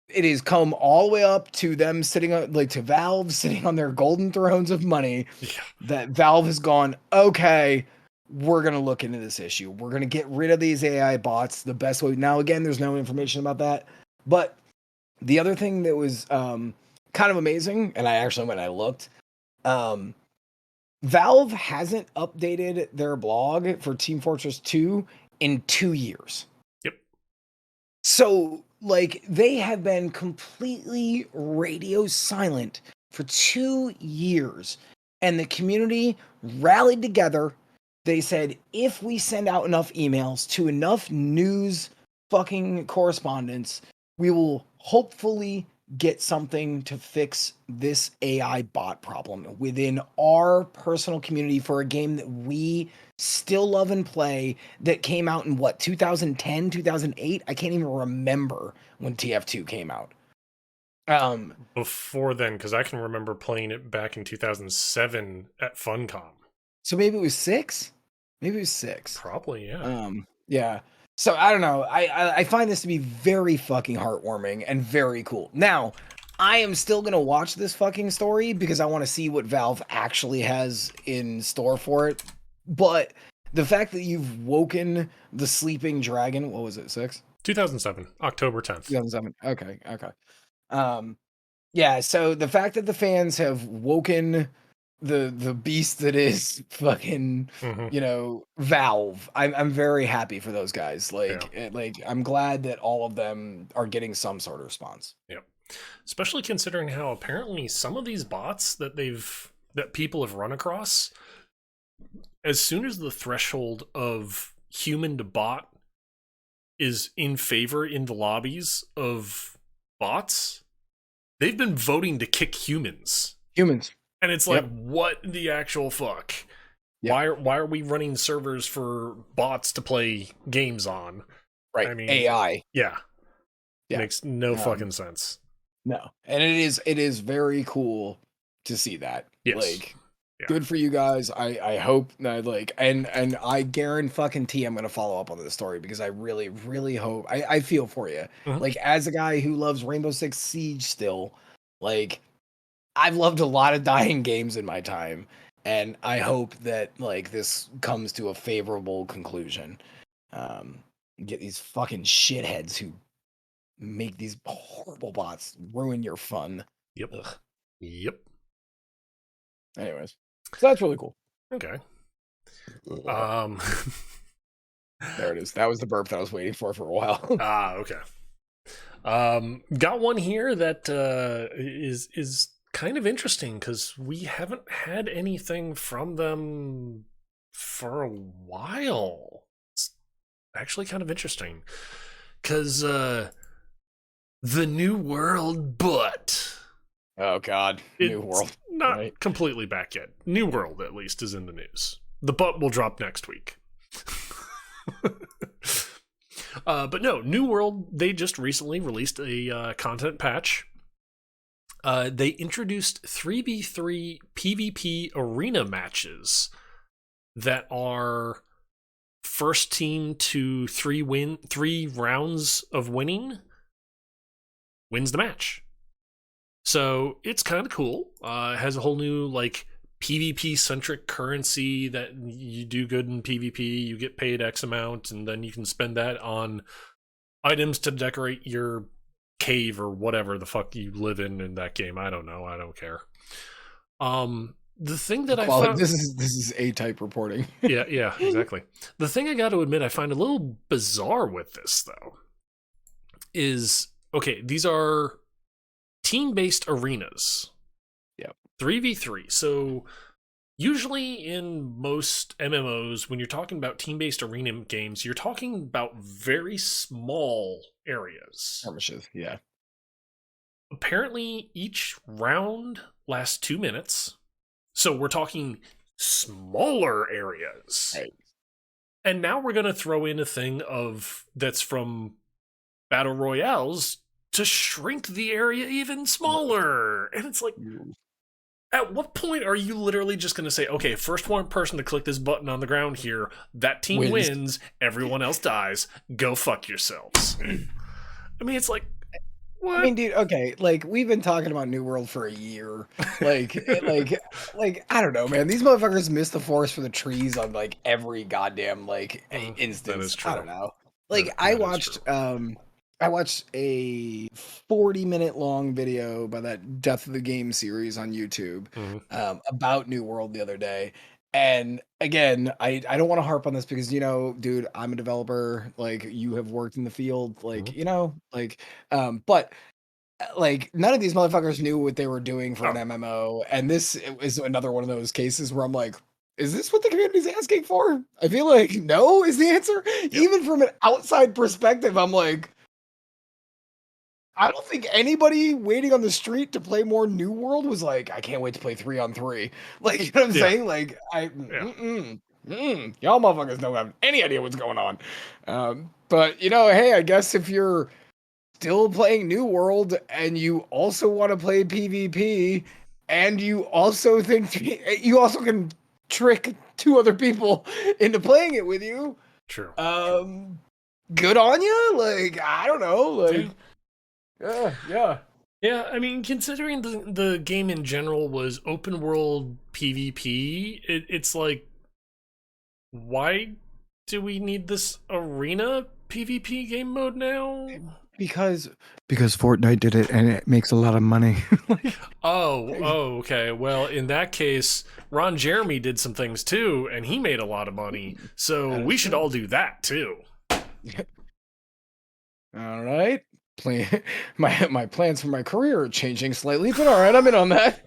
it has come all the way up to them sitting on, like, to Valve sitting on their golden thrones of money. Yeah. That Valve has gone, okay, we're gonna look into this issue. We're gonna get rid of these AI bots the best way. Now, again, there's no information about that, but the other thing that was kind of amazing, and I actually went and I looked, Valve hasn't updated their blog for Team Fortress 2 in 2 years. Yep. So, like, they have been completely radio silent for 2 years, and the community rallied together. They said, if we send out enough emails to enough news fucking correspondents, we will hopefully get something to fix this AI bot problem within our personal community for a game that we still love and play, that came out in what, 2010, 2008? I can't even remember when TF2 came out. Before then, because I can remember playing it back in 2007 at Funcom. So maybe it was 6? Maybe it was 6. Probably, yeah. Yeah. So I don't know. I find this to be very fucking heartwarming and very cool. Now, I am still gonna watch this fucking story because I want to see what Valve actually has in store for it. But the fact that you've woken the sleeping dragon, what was it, 6? 2007, October 10th. 2007. Okay. Yeah, so the fact that the fans have woken the beast that is fucking, you know, Valve, I'm very happy for those guys. Like I'm glad that all of them are getting some sort of response. Yep. Especially considering how apparently some of these bots that people have run across, as soon as the threshold of human to bot is in favor in the lobbies of bots, they've been voting to kick humans. And it's like, what the actual fuck? Yep. Why are we running servers for bots to play games on? Right. I mean, AI. Yeah. Makes no fucking sense. No. And it is very cool to see that. Yes. Like, good for you guys. I hope that, like, and I guarantee I'm gonna follow up on this story because I really, really hope. I feel for you. Like, as a guy who loves Rainbow Six Siege still, like, I've loved a lot of dying games in my time, and I hope that, like, this comes to a favorable conclusion. Get these fucking shitheads who make these horrible bots ruin your fun. Yep. Ugh. Yep. Anyways, so that's really cool. Okay. There it is. That was the burp that I was waiting for a while. Okay. Got one here that is kind of interesting because we haven't had anything from them for a while. It's actually kind of interesting because the New World, but oh god, New World, not completely back yet. New World at least is in the news. The butt will drop next week. But no, New World, they just recently released a content patch. They introduced 3v3 PvP arena matches that are first team to 3 rounds of winning wins the match. So it's kind of cool. It has a whole new like PvP centric currency that you do good in PvP, you get paid X amount, and then you can spend that on items to decorate your cave or whatever the fuck you live in that game. I don't know. I don't care. The thing that I found, this is A-type reporting. yeah, exactly. The thing I got to admit I find a little bizarre with this though is, okay, these are team-based arenas. Yep. 3v3. So usually in most MMOs, when you're talking about team-based arena games, you're talking about very small areas. Skirmishes, yeah. Apparently, each round lasts 2 minutes. So we're talking smaller areas. Right. And now we're going to throw in a thing that's from Battle Royales to shrink the area even smaller. And it's like, at what point are you literally just going to say, okay, first one person to click this button on the ground here, that team wins, everyone else dies, go fuck yourselves. I mean, it's like, I mean, dude, okay, like we've been talking about New World for a year. Like I don't know, man. These motherfuckers miss the forest for the trees on like every goddamn like That is instance. I true. don't know. That Like that is true. I watched a 40-minute long video by that Death of the Game series on YouTube Mhm. about New World the other day. And again, I don't want to harp on this because dude, I'm a developer. Like you have worked in the field, like Mhm. but like none of these motherfuckers knew what they were doing for an Oh, MMO, and this is another one of those cases where I'm like, is this what the community's asking for? I feel like no is the answer. yep. Even from an outside perspective, I'm like, I don't think anybody waiting on the street to play more New World was like, I can't wait to play 3-on-3. Like, you know what I'm Yeah. saying? Like, Yeah. y'all motherfuckers don't have any idea what's going on. But hey, I guess if you're still playing New World and you also want to play PvP and you also think you also can trick two other people into playing it with you, True. good on you. Like, I don't know, Yeah. like, yeah. Yeah, I mean, considering the game in general was open world PvP, it's like, why do we need this arena PvP game mode now? Because Fortnite did it and it makes a lot of money. Oh, okay. Well, in that case, Ron Jeremy did some things too, and he made a lot of money. So That we is should true. all do that too. All right. Plan my plans for my career are changing slightly, but all right, I'm in on that.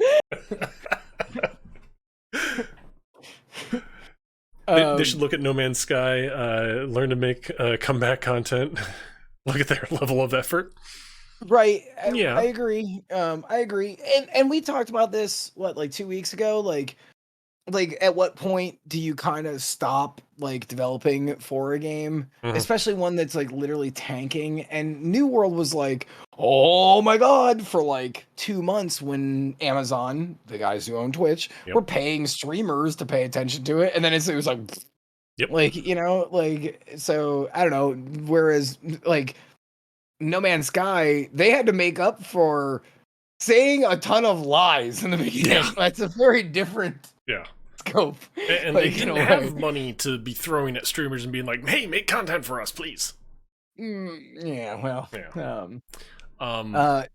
They should look at No Man's Sky, learn to make comeback content, look at their level of effort. Right. I Yeah. agree. I agree. And we talked about this like 2 weeks ago. Like at what point do you kind of stop like developing for a game, Mhm. especially one that's like literally tanking? And New World was like, oh my god, for like 2 months when Amazon, the guys who own Twitch, were Yep. paying streamers to pay attention to it, and then it was Yep. like so I don't know. Whereas like No Man's Sky, they had to make up for saying a ton of lies in the beginning. Yeah. That's a very different Yeah. scope. And they Like in a didn't way. have money to be throwing at streamers and being like, "Hey, make content for us, please." Yeah, well, Yeah. um, Um, uh,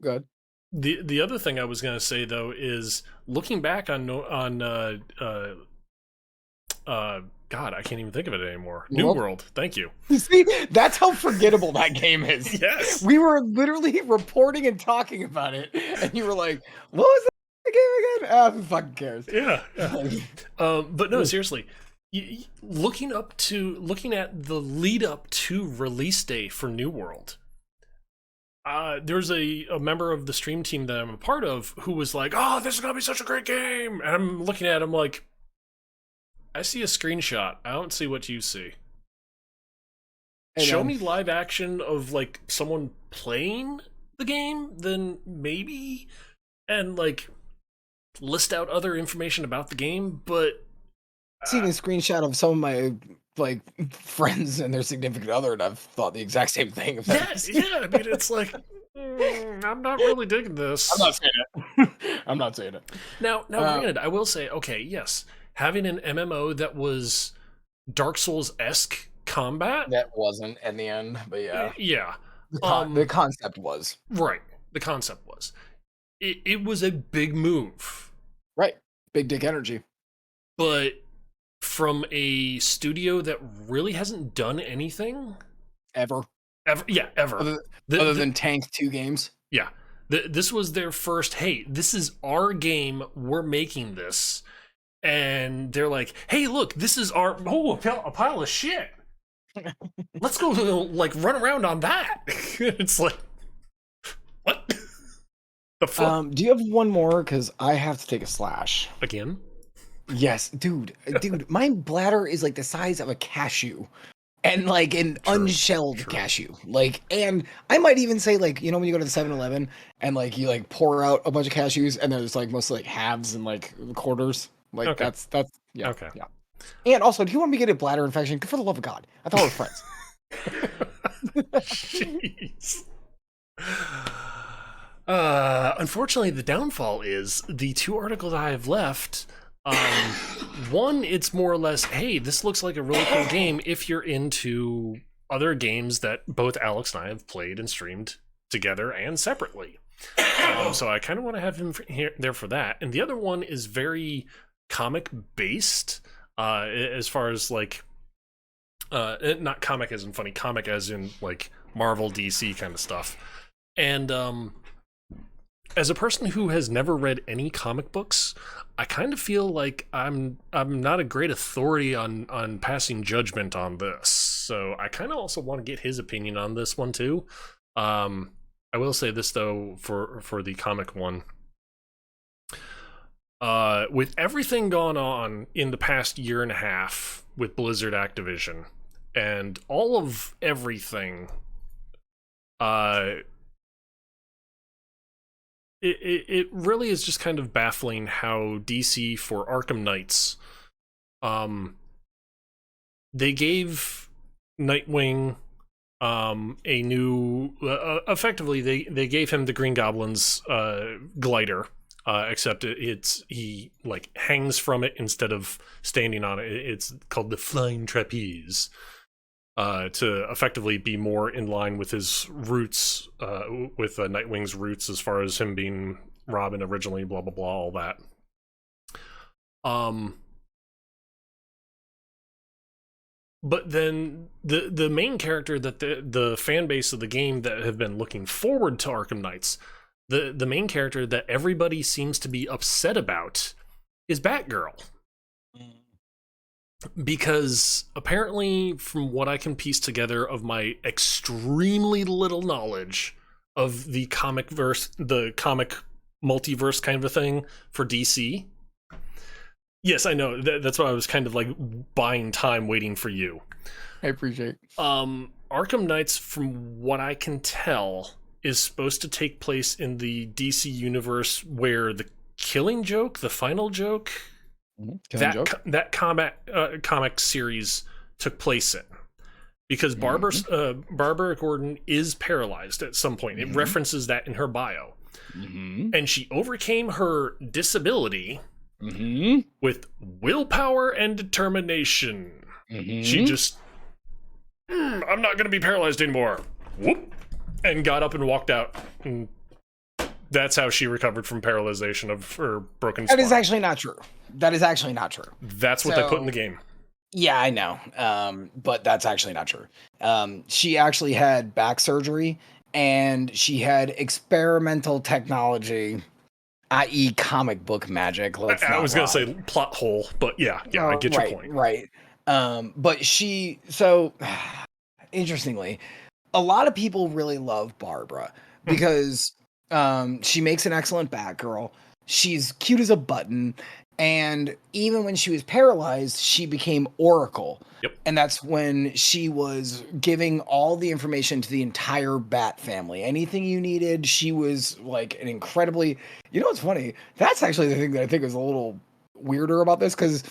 good. the other thing I was gonna say though is looking back on God, I can't even think of it anymore. New Well, World. Thank you. see, that's how forgettable that game is. Yes. We were literally reporting and talking about it, and you were like, "What was that game again?" Ah, who fucking cares? Yeah. Yeah. But no, Oof. seriously, looking at the lead up to release day for New World. There's a member of the stream team that I'm a part of who was like, "Oh, this is gonna be such a great game," and I'm looking at him like, "I see a screenshot. I don't see what you see. Hey, Show man. me live action of like someone playing the game, then maybe, and like list out other information about the game, but." Seen a screenshot of some of my like friends and their significant other, and I've thought the exact same thing. If that Yeah, makes yeah. I mean, it's like I'm not really digging I'm this. not saying it. I'm not saying it. Now, granted, I will say, okay, yes, having an MMO that was Dark Souls esque combat, That wasn't in the end, but yeah, yeah, the concept was right. The concept was it was a big move, right. Big dick energy. but from a studio that really hasn't done anything Ever. ever, yeah, ever. Other, The, other the, than tank 2 games. Yeah. This was their first, hey, this is our game. We're making this. And they're like, hey, look, this is our, oh, a pile of shit. Let's go, like, run around on that. It's like, what? The fuck? Do you have one more? Because I have to take a slash. Again? Yes, dude, my bladder is like the size of a cashew. And like an True, unshelled true. cashew. Like, and I might even say, like, when you go to the 7-Eleven and like you like pour out a bunch of cashews and there's like mostly like halves and like quarters. Like Okay. that's yeah. Okay. Yeah. And also, do you want me to get a bladder infection? For the love of God. I thought we were friends. Jeez. Unfortunately, the downfall is the two articles I have left. One, it's more or less, hey, this looks like a really cool game if you're into other games that both Alex and I have played and streamed together and separately. So I kind of want to have him there for that. And the other one is very comic based, as far as like, not comic as in funny, comic as in like Marvel, DC kind of stuff. And as a person who has never read any comic books, I kind of feel like I'm not a great authority on passing judgment on this. So I kind of also want to get his opinion on this one too. I will say this though for the comic one. With everything gone on in the past year and a half with Blizzard Activision and all of everything, it really is just kind of baffling how DC for Arkham Knights, they gave Nightwing a new, effectively they gave him the Green Goblin's glider, except he like hangs from it instead of standing on it. It's called the flying trapeze. To effectively be more in line with his roots, with Nightwing's roots as far as him being Robin originally, blah, blah, blah, all that. But then the main character that the fan base of the game that have been looking forward to Arkham Knights, the main character that everybody seems to be upset about is Batgirl. Because apparently, from what I can piece together of my extremely little knowledge of the comic multiverse kind of a thing for DC. Yes, I know. That's why I was kind of like buying time waiting for you. I appreciate. Arkham Knights, from what I can tell, is supposed to take place in the DC universe where the Killing Joke, the final joke, that comic series took place in, because Barbara Gordon is paralyzed at some point. It references that in her bio, and she overcame her disability with willpower and determination. She just, I'm not going to be paralyzed anymore. Whoop, and got up and walked out. And that's how she recovered from paralyzation of her broken spine. That is actually not true. That's what they put in the game. Yeah, I know. But that's actually not true. She actually had back surgery, and she had experimental technology, i.e. comic book magic. I was going to say plot hole, but yeah, I get your point. Right. But interestingly, a lot of people really love Barbara because she makes an excellent Batgirl. She's cute as a button. And even when she was paralyzed, she became Oracle. Yep. And that's when she was giving all the information to the entire Bat family. Anything you needed, she was like an incredibly... You know what's funny? That's actually the thing that I think is a little weirder about this, because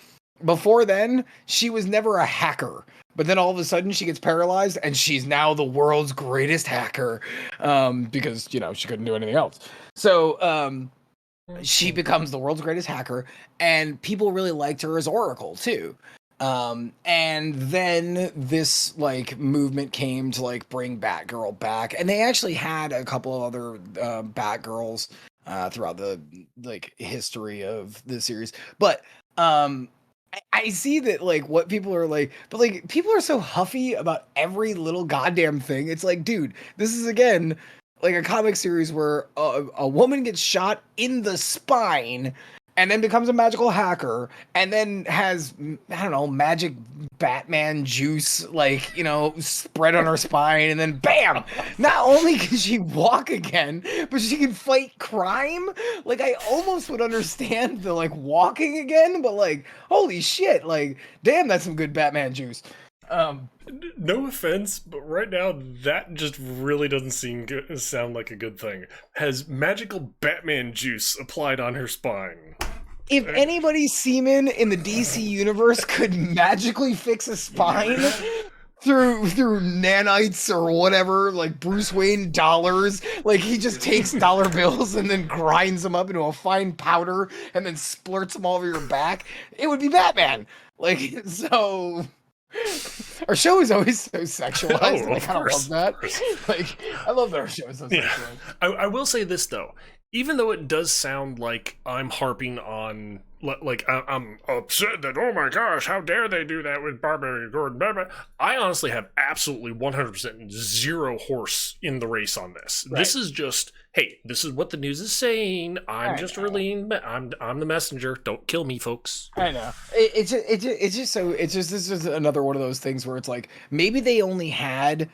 before then, she was never a hacker. But then all of a sudden she gets paralyzed and she's now the world's greatest hacker, because, she couldn't do anything else. So she becomes the world's greatest hacker, and people really liked her as Oracle too. And then this movement came to bring Batgirl back, and they actually had a couple of other Batgirls throughout the history of the series. But I see that what people are but people are so huffy about every little goddamn thing. It's dude, this is again a comic series where a woman gets shot in the spine and then becomes a magical hacker and then has, I don't know, magic Batman juice, spread on her spine, and then bam! Not only can she walk again, but she can fight crime. I almost would understand the walking again, but holy shit, damn, that's some good Batman juice. No offense, but right now that just really doesn't sound like a good thing. Has magical Batman juice applied on her spine? If anybody's semen in the DC universe could magically fix a spine, through nanites or whatever, like Bruce Wayne dollars. Like he just takes dollar bills and then grinds them up into a fine powder and then splurts them all over your back. It would be Batman. Like so. Our show is always so sexualized, and I kind of love that. Like, I love that our show is so sexualized. I will say this though, even though it does sound like I'm harping on, like I'm upset that, oh my gosh, how dare they do that with Barbara Gordon, blah, blah. I honestly have absolutely 100% zero horse in the race on this. Right. This is just, hey, this is what the news is saying. I'm just relaying. I'm the messenger. Don't kill me, folks. I know. It's just this is another one of those things where it's like maybe they only had.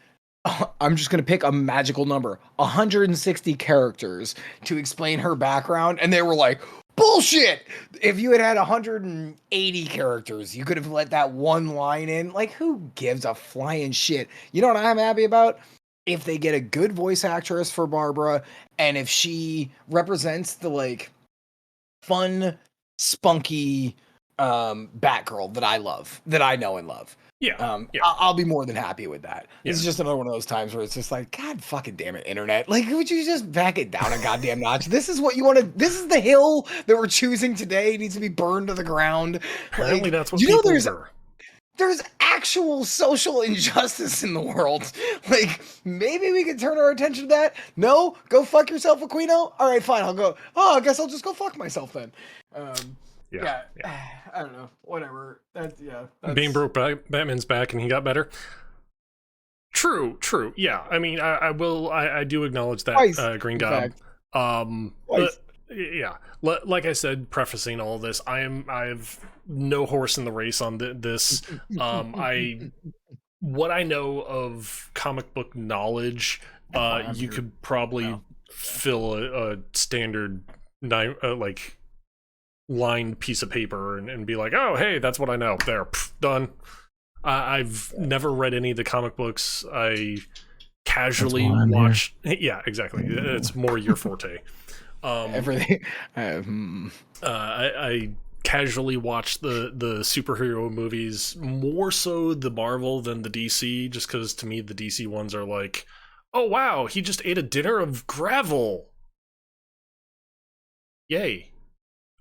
I'm just going to pick a magical number, 160 characters to explain her background. And they were like, bullshit. If you had 180 characters, you could have let that one line in. Like, who gives a flying shit? You know what I'm happy about? If they get a good voice actress for Barbara, and if she represents the, like, fun, spunky Batgirl that I love, that I know and love. Yeah, I'll be more than happy with that. This is just another one of those times where it's just like, God fucking damn it, internet. Like, would you just back it down a goddamn notch? This is what you want to, this is the hill that we're choosing today. It needs to be burned to the ground. Apparently like, that's what people there's actual social injustice in the world. Like, maybe we could turn our attention to that. No? Go fuck yourself, Aquino? All right, fine, I'll go. Oh, I guess I'll just go fuck myself then. Yeah. I don't know. Whatever. That's being broke, Batman's back, and he got better. True. Yeah, I mean, I do acknowledge that, Green God. Yeah, like I said, prefacing all this, I have no horse in the race on this. What I know of comic book knowledge, you could probably fill a standard lined piece of paper and be like, oh, hey, that's what I know. There, done. I've never read any of the comic books. I casually watch. Yeah, exactly. It's more your forte. Everything. I casually watch the superhero movies, more so the Marvel than the DC, just because to me the DC ones are like, oh wow, he just ate a dinner of gravel. Yay.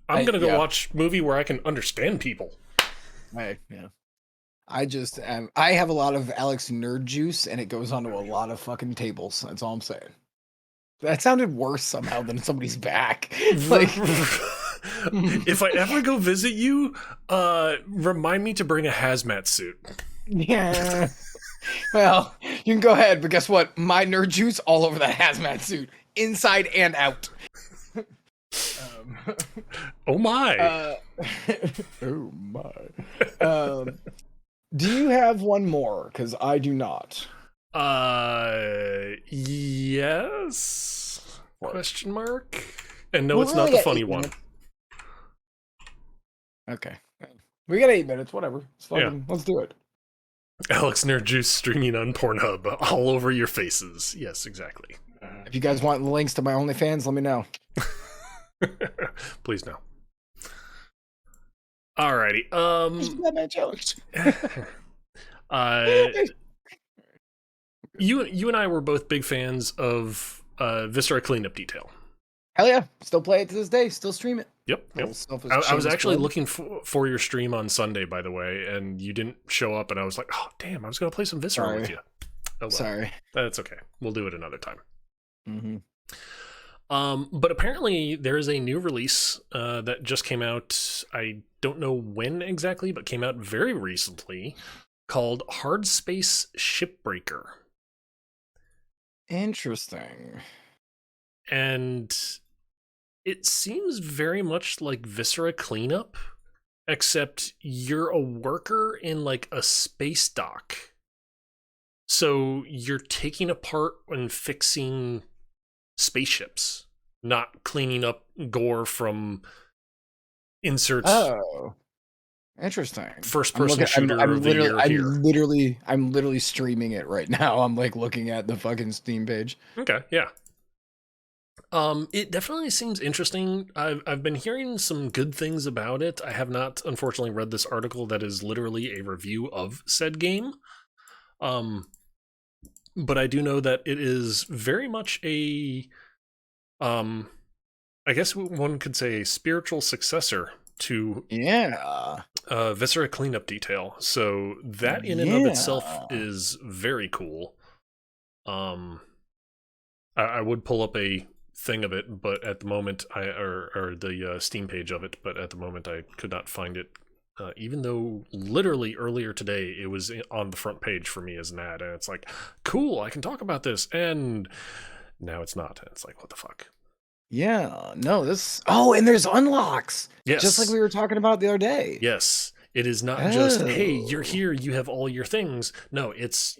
I'm gonna go watch a movie where I can understand people. I just I have a lot of Alex nerd juice, and it goes onto a lot of fucking tables. That's all I'm saying. That sounded worse somehow than somebody's back. Like, if I ever go visit you, remind me to bring a hazmat suit. Yeah. Well, you can go ahead, but guess what? My nerd juice all over that hazmat suit, inside and out. Oh my. Oh my. Do you have one more? Because I do not. Yes? Question mark? And no, it's not the funny one. Okay. We got 8 minutes, whatever. Let's do it. Alex Nerd Juice streaming on Pornhub all over your faces. Yes, exactly. If you guys want links to my OnlyFans, let me know. Please no. Alrighty. You and I were both big fans of Viscera Cleanup Detail. Hell yeah. Still play it to this day. Still stream it. Yep. I was actually looking for your stream on Sunday, by the way, and you didn't show up, and I was like, oh, damn, I was going to play some Viscera with you. Oh, well. Sorry. That's okay. We'll do it another time. Mm-hmm. But apparently there is a new release that just came out. I don't know when exactly, but came out very recently, called Hard Space Shipbreaker. Interesting. And it seems very much like Viscera Cleanup, except you're a worker in like a space dock. So you're taking apart and fixing spaceships, not cleaning up gore from inserts. Oh, interesting. First person shooter of the year here. I'm literally streaming it right now. I'm like looking at the fucking Steam page. Okay, yeah. It definitely seems interesting. I've been hearing some good things about it. I have not, unfortunately, read this article that is literally a review of said game. But I do know that it is very much a, um, I guess one could say a spiritual successor to Yeah. Viscera cleanup detail. So that in and of itself Yeah. is very cool. Um, I would pull up a thing of it, but at the moment, or the Steam page of it, but at the moment I could not find it. Even though literally earlier today it was on the front page for me as an ad, and it's like, cool, I can talk about this, and now it's not. And it's like, what the fuck? Yeah. No, this. Oh, and there's unlocks. Just like Yes, we were talking about the other day. yes. It is not just, hey, you're Oh. here, you have all your things. No, it's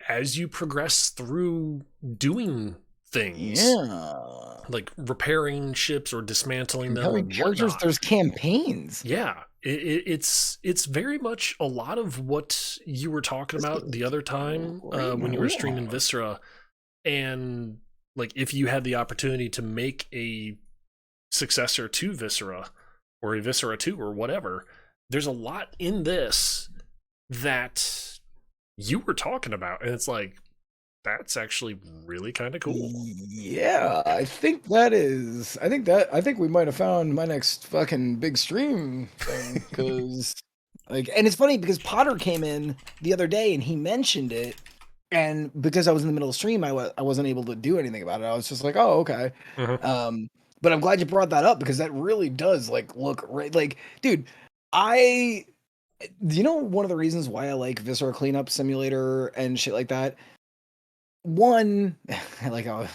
as you progress through doing things, Yeah. like repairing ships or dismantling them or Compelling characters. whatnot. There's campaigns. Yeah, it's very much a lot of what you were talking This about the is other time right in when my you were streaming wheelhouse. Viscera, and like if you had the opportunity to make a successor to Viscera or a Viscera 2 or whatever, there's a lot in this that you were talking about, and it's like that's actually really kind of cool. Yeah, I think that is. I think we might have found my next fucking big stream thing because, like, and it's funny because Potter came in the other day and he mentioned it, and because I was in the middle of stream, I wasn't able to do anything about it. I was just like, oh, okay. Uh-huh. Um, but I'm glad you brought that up because that really does like look right. Like, dude, I, you know, one of the reasons why I like Viscera Cleanup Simulator and shit like that. One, I like how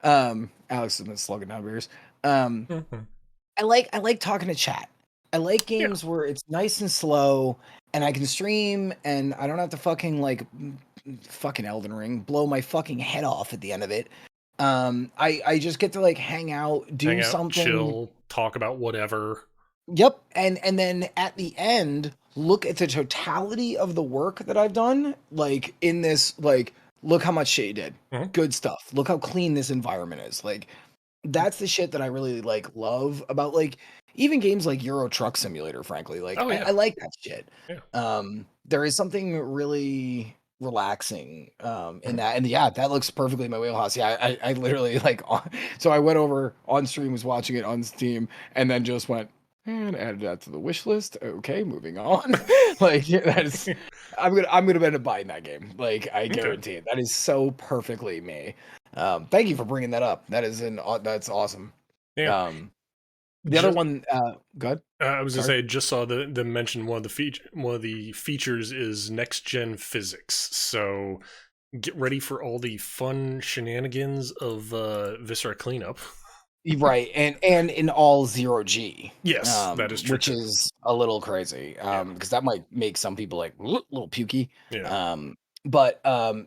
Alex has been slugging down beers. Um, Mhm. I like talking to chat. I like Yeah. games where it's nice and slow and I can stream and I don't have to fucking like fucking Elden Ring blow my fucking head off at the end of it. I just get to like hang out, Hang do out, something. chill, talk about whatever. Yep, and then at the end, look at the totality of the work that I've done. Like in this, like look how much shit you did. Mhm. Good stuff. Look how clean this environment is. Like that's the shit that I really like love about like even games like Euro Truck Simulator, frankly. Like Oh I yeah, like that shit. yeah. There is something really relaxing in Mhm. that. And yeah, that looks perfectly in my wheelhouse. Yeah, I literally like so I went over on stream, was watching it on Steam, and then just went and added that to the wish list. Okay, moving on. Like yeah, that's I'm gonna end up buying that game. Like I Okay. guarantee it. That is so perfectly me. Thank you for bringing that up. That is that's awesome. Yeah. Um, the other Just one, good. I was gonna Sorry. say, just saw the mention one of the features is next gen physics. So get ready for all the fun shenanigans of Viscera cleanup. Right, and in all zero G, Yes, that is true which too. is a little crazy, Yeah. because that might make some people like little pukey. Yeah.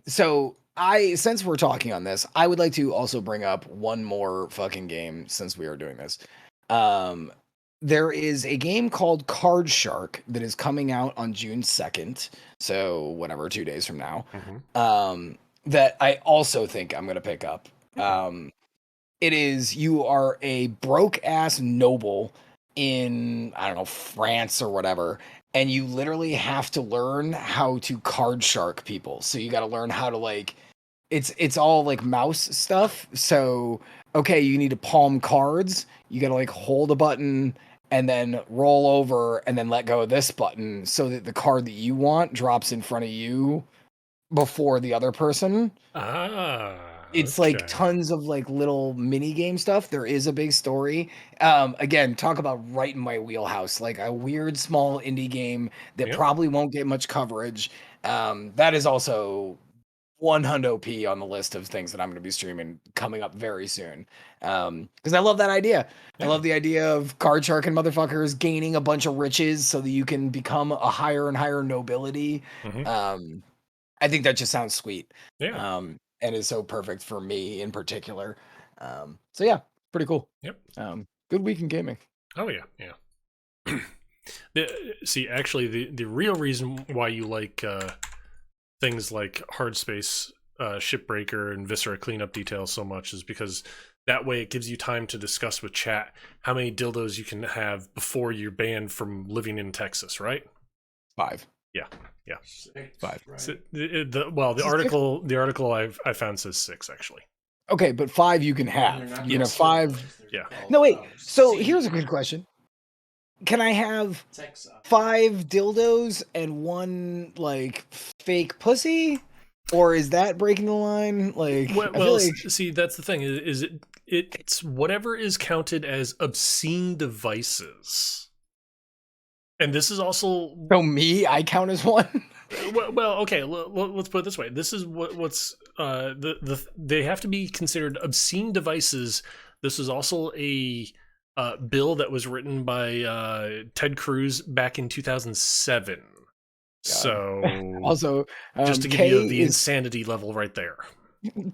So I since we're talking on this, I would like to also bring up one more fucking game since we are doing this. Um, there is a game called Card Shark that is coming out on June 2nd, so whatever, 2 days from now. Hmm. Um, that I also think I'm gonna pick up. Okay. It is you are a broke ass noble in I don't know France or whatever, and you literally have to learn how to card shark people. So you got to learn how to like it's all like mouse stuff. So okay, you need to palm cards. You got to like hold a button and then roll over and then let go of this button so that the card that you want drops in front of you before the other person. Ah. It's like Okay. tons of like little mini game stuff. There is a big story. Again, talk about right in my wheelhouse, like a weird small indie game that Yep. probably won't get much coverage. That is also one hundo p on the list of things that I'm going to be streaming coming up very soon. Because I love that idea. I Yeah. love the idea of card sharking motherfuckers gaining a bunch of riches so that you can become a higher and higher nobility. Hmm. Um, I think that just sounds sweet, Yeah. and is so perfect for me in particular. So yeah, pretty cool. Yep. Good week in gaming. Oh yeah. Yeah. See, actually, the real reason why you like things like hard space, shipbreaker, and viscera cleanup details so much is because that way it gives you time to discuss with chat how many dildos you can have before you're banned from living in Texas, right? 5. Six, 5. right? So, the article I found says 6 actually. Okay, but 5 you can And they're have. not You know, considered 5. those, they're Yeah. called, No, wait. So C. here's a good question. Can I have Sex 5 dildos and 1 like fake pussy? Or is that breaking the line? Like, I feel like See, that's the thing. Is it's whatever is counted as obscene devices, and this is also so me, I count as 1. well. Okay, let's put it this way. This is what's they have to be considered obscene devices. This is also a bill that was written by Ted Cruz back in 2007. So Also, just to give you the insanity level right there.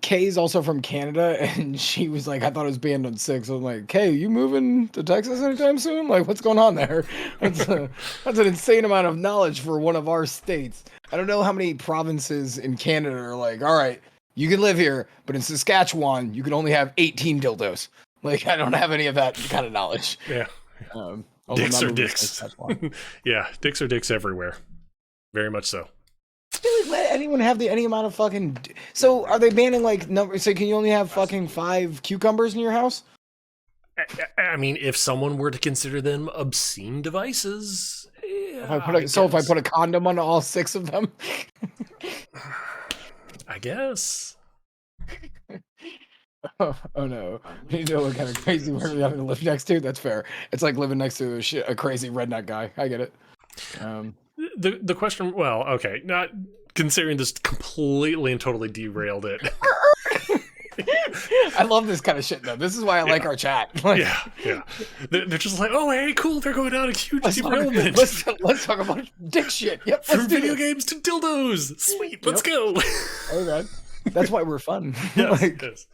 Kay's also from Canada, and she was like, I thought it was banned on 6. I'm like, Kay, you moving to Texas anytime soon? Like, what's going on there? That's an insane amount of knowledge for one of our states. I don't know how many provinces in Canada are like, all right, you can live here, but in Saskatchewan, you can only have 18 dildos. Like, I don't have any of that kind of knowledge. Yeah. Also Dicks not are moving to dicks. Saskatchewan. Yeah, dicks are dicks everywhere. Very much so. Really, let anyone have any amount of fucking. So are they banning like number? So can you only have fucking 5 cucumbers in your house? I mean, if someone were to consider them obscene devices, yeah, If I put a condom on all 6 of them. I guess. Oh no! You know what kind of crazy we're having to live next to? That's fair. It's like living next to a crazy redneck guy. I get it. The question, well, okay, not considering this completely and totally derailed it. I love this kind of shit though. This is why I like our chat. Like, yeah. They're just like, oh, hey, cool. They're going down a huge derailment. Let's talk about dick shit. Yep. From video games to dildos. Sweet. Let's go. Okay. That's why we're fun. Yes, Like, yes.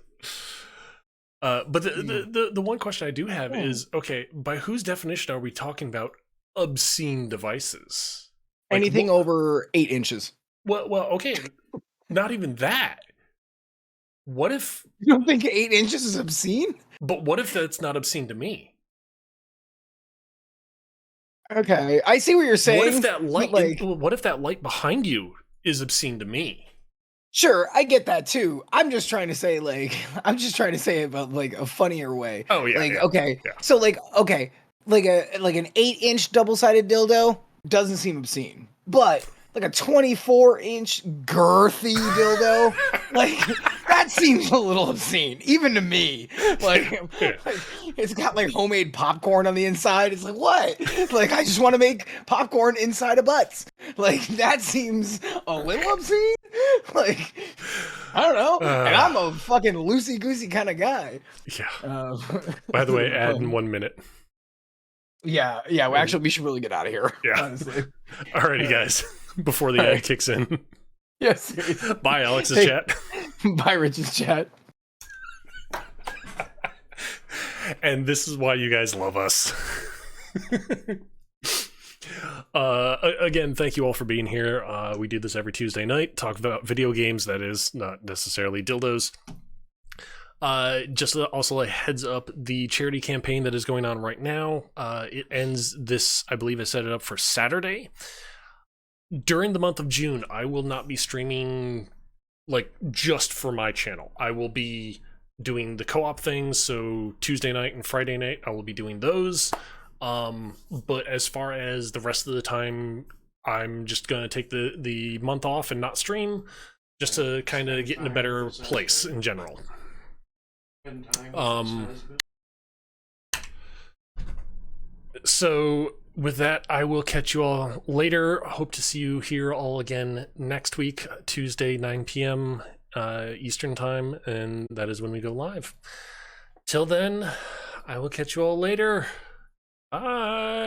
But the one question I do have is, okay, by whose definition are we talking about obscene devices? Like, anything over 8 inches. Well, okay, not even that. What if? You don't think 8 inches is obscene? But what if that's not obscene to me? Okay, I see what you're saying. What if that light? Like, what if that light behind you is obscene to me? sure, I get that too. I'm just trying to say, like, it about like a funnier way. Oh yeah. Like, yeah, okay, yeah. so like, okay, like an 8-inch double-sided dildo doesn't seem obscene, but like a 24-inch girthy dildo, like that seems a little obscene, even to me. Like, it's got like homemade popcorn on the inside. It's like, what? Like, I just want to make popcorn inside of butts. Like, that seems a little obscene. Like, I don't know. And I'm a fucking loosey-goosey kind of guy. Yeah. By the way, add in 1 minute. Yeah. Well, actually, we should really get out of here. Yeah. Honestly. Alrighty, guys. Before the ad kicks in. Yes. Bye, Alex's chat. Bye, Rich's chat. And this is why you guys love us. Again, thank you all for being here. We do this every Tuesday night, talk about video games, that is, not necessarily dildos. Just also a heads up, the charity campaign that is going on right now, it ends this, I believe I set it up for Saturday. During the month of June, I will not be streaming like just for my channel. I will be doing the co-op things, so Tuesday night and Friday night I will be doing those. But as far as the rest of the time, I'm just gonna take the month off and not stream, just to kind of get in a better place in general. So with that, I will catch you all later. Hope to see you here all again next week, Tuesday, 9 p.m. Eastern time, and that is when we go live. Till then, I will catch you all later. Bye.